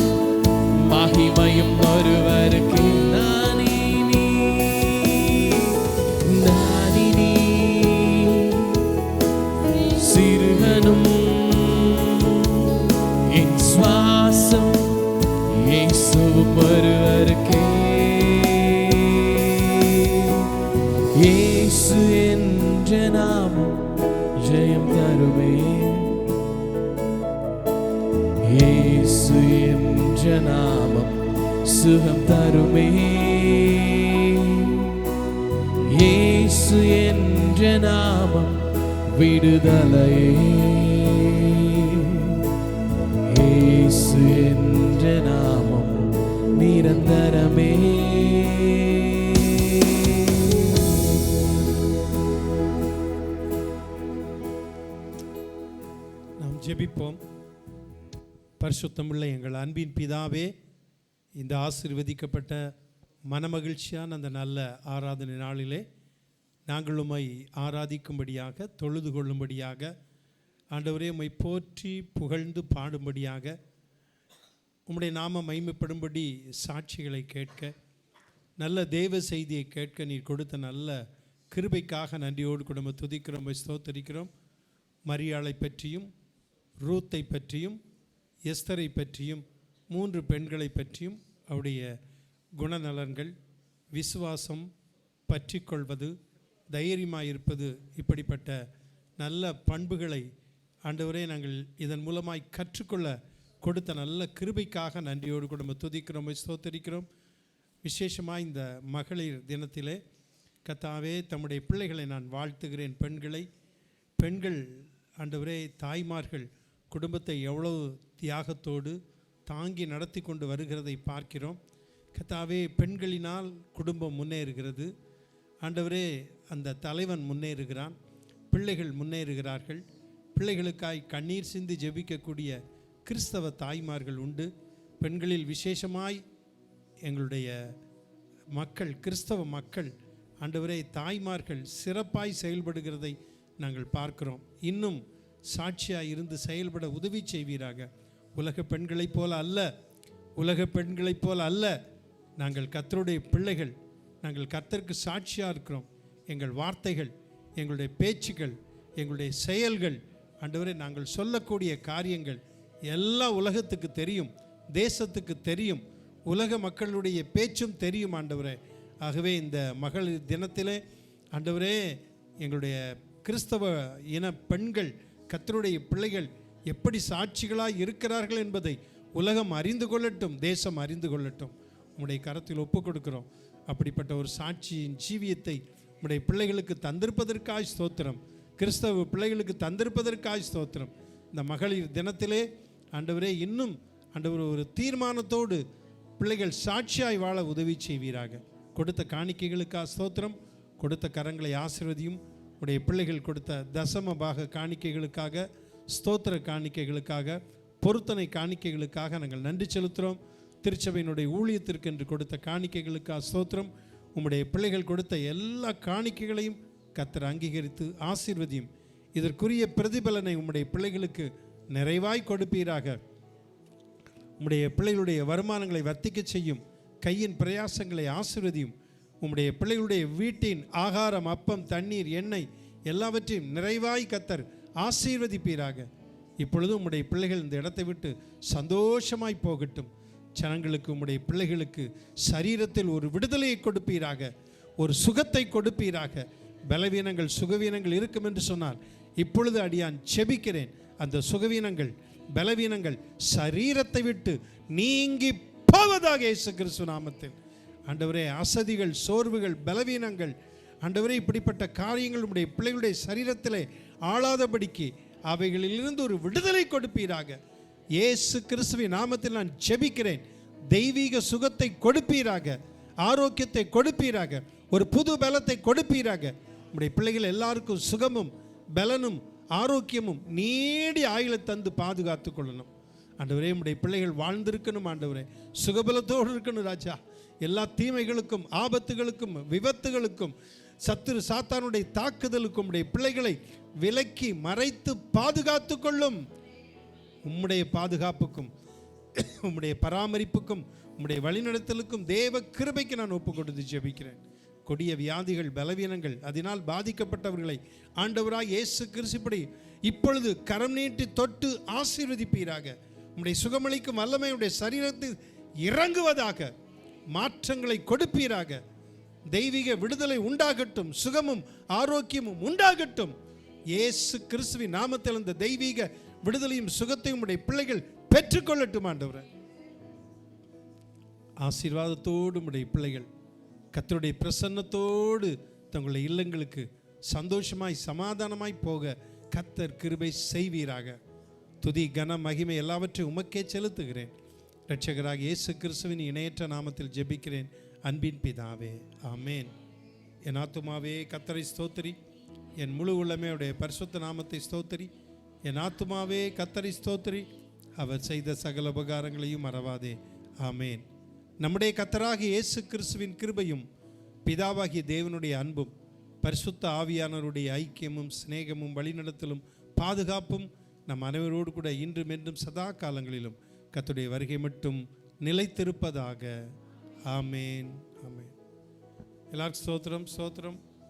Speaker 1: மகிமையும் ஒருவருக்கே. சிறுகனும். என் சுவாசம் இயேசுவும் ஒருவருக்கே. இயேசு என்ற நாமம் ஜெயம் தருமே. இயேசு என்ற நாமம் சுகம் தருமே. இயேசு என்ற நாமம் விடுதலையே. இயேசு என்ற நாமம் நிரந்தரமே.
Speaker 3: நாம் ஜெபிப்போம். பரிசுத்தமுள்ள எங்கள் அன்பின் பிதாவே, இந்த ஆசீர்வதிக்கப்பட்ட மனமகிழ்ச்சியான அந்த நல்ல ஆராதனை நாளிலே நாங்கள் உம்மை ஆராதிக்கும்படியாக, தொழுது கொள்ளும்படியாக, ஆண்டவரே உம்மை போற்றி புகழ்ந்து பாடும்படியாக, உம்முடைய நாம மகிமைப்படும்படி சாட்சிகளை கேட்க, நல்ல தேவ செய்தியை கேட்க நீர் கொடுத்த நல்ல கிருபைக்காக நன்றியோடு குடும்ப துதிக்கிறோம், ஸ்தோத்தரிக்கிறோம். மரியாளை பற்றியும், ரூத்தை பற்றியும், எஸ்தரை பற்றியும், 3 பெண்களை பற்றியும், அவருடைய குணநலன்கள், விசுவாசம், பற்றி கொள்வது, தைரியமாயிருப்பது, இப்படிப்பட்ட நல்ல பண்புகளை ஆண்டவரே நாங்கள் இதன் மூலமாய் கற்றுக்கொள்ள கொடுத்த நல்ல கிருபைக்காக நன்றியோடு குடும்ப துதிக்கிறோம், ஸ்தோத்தரிக்கிறோம். விசேஷமாக இந்த மகளிர் தினத்திலே கர்த்தாவே தம்முடைய பிள்ளைகளை நான் வாழ்த்துகிறேன். பெண்கள் ஆண்டவரே, தாய்மார்கள் குடும்பத்தை எவ்வளவு தியாகத்தோடு தாங்கி நடத்தி கொண்டு வருகிறதை பார்க்கிறோம். கர்த்தாவே, பெண்களினால் குடும்பம் முன்னேறுகிறது. ஆண்டவரே, அந்த தலைவன் முன்னேறுகிறான், பிள்ளைகள் முன்னேறுகிறார்கள். பிள்ளைகளுக்காய் கண்ணீர் சிந்தி ஜெபிக்கக்கூடிய கிறிஸ்தவ தாய்மார்கள் உண்டு. பெண்களில் விசேஷமாய் எங்களுடைய மக்கள், கிறிஸ்தவ மக்கள் ஆண்டவரே, தாய்மார்கள் சிறப்பாய் செயல்படுகிறதை நாங்கள் பார்க்கிறோம். இன்னும் சாட்சியாய் இருந்து செயல்பட உதவி செய்வீராக. உலக பெண்களைப் போல அல்ல, நாங்கள் கர்த்தருடைய பிள்ளைகள். நாங்கள் கர்த்தருக்கு சாட்சியாக இருக்கிறோம். எங்கள் வார்த்தைகள், எங்களுடைய பேச்சுக்கள், எங்களுடைய செயல்கள், ஆண்டவரே நாங்கள் சொல்லக்கூடிய காரியங்கள் எல்லாம் உலகத்துக்கு தெரியும், தேசத்துக்கு தெரியும், உலக மக்களுடைய பேச்சும் தெரியும் ஆண்டவரே. ஆகவே இந்த மகளிர் தினத்திலே ஆண்டவரே, எங்களுடைய கிறிஸ்தவ இன பெண்கள், கர்த்தருடைய பிள்ளைகள் எப்படி சாட்சிகளாய் இருக்கிறார்கள் என்பதை உலகம் அறிந்து கொள்ளட்டும், தேசம் அறிந்து கொள்ளட்டும். உம்முடைய கரத்தில் ஒப்பு கொடுக்கிறோம். அப்படிப்பட்ட ஒரு சாட்சியின் ஜீவியத்தை உம்முடைய பிள்ளைகளுக்கு தந்திருப்பதற்காய் ஸ்தோத்திரம். கிறிஸ்தவ பிள்ளைகளுக்கு தந்திருப்பதற்காய் ஸ்தோத்திரம். இந்த மகளிர் தினத்திலே ஆண்டவரே, இன்னும் ஆண்டவர் ஒரு தீர்மானத்தோடு பிள்ளைகள் சாட்சியாய் வாழ உதவி செய்வீராக. கொடுத்த காணிக்கைகளுக்காக ஸ்தோத்திரம். கொடுத்த கரங்களை ஆசீர்வதியும். உடைய பிள்ளைகள் கொடுத்த தசம பாக காணிக்கைகளுக்காக, ஸ்தோத்திர காணிக்கைகளுக்காக, பொருத்தனை காணிக்கைகளுக்காக நாங்கள் நன்றி செலுத்துகிறோம். திருச்சபையினுடைய ஊழியத்திற்கு என்று கொடுத்த காணிக்கைகளுக்காக ஸ்தோத்திரம். உம்முடைய பிள்ளைகள் கொடுத்த எல்லா காணிக்கைகளையும் கர்த்தர் அங்கீகரித்து ஆசீர்வதியும். இதற்குரிய பிரதிபலனை உம்முடைய பிள்ளைகளுக்கு நிறைவாய் கொடுப்பீராக. உம்முடைய பிள்ளைகளுடைய வருமானங்களை வர்த்திக்க செய்யும். கையின் பிரயாசங்களை ஆசீர்வதியும். உம்முடைய பிள்ளைகளுடைய வீட்டின் ஆகாரம், அப்பம், தண்ணீர், எண்ணெய் எல்லாவற்றையும் நிறைவாய் கர்த்தர் ஆசீர்வதிப்பீராக. இப்பொழுது உம்முடைய பிள்ளைகள் இந்த இடத்தை விட்டு சந்தோஷமாய் போகட்டும். ஜனங்களுக்கு, உம்முடைய பிள்ளைகளுக்கு சரீரத்தில் ஒரு விடுதலையை கொடுப்பீராக, ஒரு சுகத்தை கொடுப்பீராக. பலவீனங்கள், சுகவீனங்கள் இருக்கும் என்று சொன்னார். இப்பொழுது அடியான் செபிக்கிறேன், அந்த சுகவீனங்கள், பலவீனங்கள் சரீரத்தை விட்டு நீங்கி போவதாக இயேசு கிறிஸ்து நாமத்தில். ஆண்டவரே, அசதிகள், சோர்வுகள், பலவீனங்கள் ஆண்டவரே, இப்படிப்பட்ட காரியங்கள் உம்முடைய பிள்ளைகளுடைய சரீரத்திலே ஆளாதபடிக்கு அவைகளிலிருந்து ஒரு விடுதலை கொடுப்பீராக. இயேசு கிறிஸ்துவின் நாமத்தில் நான் ஜெபிக்கிறேன். தெய்வீக சுகத்தை கொடுப்பீராக, ஆரோக்கியத்தை கொடுப்பீராக, ஒரு புது பலத்தை கொடுப்பீராக. உம்முடைய பிள்ளைகள் எல்லாருக்கும் சுகமும் பலனும் ஆரோக்கியமும் நீடி ஆயுளை தந்து பாதுகாத்து கொள்ளணும். ஆண்டவரே, உம்முடைய பிள்ளைகள் வாழ்ந்திருக்கணும். ஆண்டவரே, சுகபலத்தோடு இருக்கணும் ராஜா. எல்லா தீமைகளுக்கும், ஆபத்துகளுக்கும், விபத்துகளுக்கும், சத்துரு சாத்தானுடைய தாக்குதலுக்கும் உம்முடைய பிள்ளைகளை விலக்கி மறைத்து பாதுகாத்து கொள்ளும். உம்முடைய பாதுகாப்புக்கும், உம்முடைய பராமரிப்புக்கும், உம்முடைய வழிநடத்தலுக்கும், தேவ கிருபைக்கு நான் ஒப்பு கொடுத்து ஜெபிக்கிறேன். கொடிய வியாதிகள், பலவீனங்கள், அதனால் பாதிக்கப்பட்டவர்களை ஆண்டவராய் இயேசு கிறிஸ்துப்படி இப்பொழுது கரம் நீட்டி தொட்டு ஆசீர்வதிப்பீராக. உம்முடைய சுகமளிக்கும் வல்லமை உடைய சரீரத்தில் இறங்குவதாக. மாற்றங்களை கொடுப்பீராக. தெய்வீக விடுதலை உண்டாகட்டும், சுகமும் ஆரோக்கியமும் உண்டாகட்டும். இயேசு கிறிஸ்துவின் நாமத்தில் அந்த தெய்வீக விடுதலையும் சுகத்தையும் உடைய பிள்ளைகள் பெற்றுக்கொள்ளட்டும். ஆண்டவரே, ஆசீர்வாதத்தோடு உடைய பிள்ளைகள் கர்த்தருடைய பிரசன்னத்தோடு தங்களுடைய இல்லங்களுக்கு சந்தோஷமாய் சமாதானமாய் போக கர்த்தர் கிருபை செய்வீராக. துதி, கன, மகிமை எல்லாவற்றையும் உமக்கே செலுத்துகிறேன். இரட்சகராக இயேசு கிறிஸ்துவின் இணையற்ற நாமத்தில் ஜெபிக்கிறேன் அன்பின் பிதாவே, ஆமேன். என் ஆத்துமாவே கர்த்தரை ஸ்தோத்திரி, என் முழு உள்ளமே அவருடைய பரிசுத்த நாமத்தை ஸ்தோத்திரி. என் ஆத்துமாவே கர்த்தரை ஸ்தோத்திரி, அவர் செய்த சகல உபகாரங்களையும் மறவாதே, ஆமேன். நம்முடைய கர்த்தராகிய இயேசு கிறிஸ்துவின் கிருபையும் பிதாவாகிய தேவனுடைய அன்பும் பரிசுத்த ஆவியானவருடைய ஐக்கியமும் சிநேகமும் வழிநடத்தலும் பாதுகாப்பும் நம் அனைவரோடு கூட இன்றும் என்றும் சதா காலங்களிலும் கர்த்தருடைய வருகை மட்டும் நிலைத்திருப்பதாக. ஆமேன். ஆமேன். எல்லாருக்கும் ஸ்தோத்திரம்.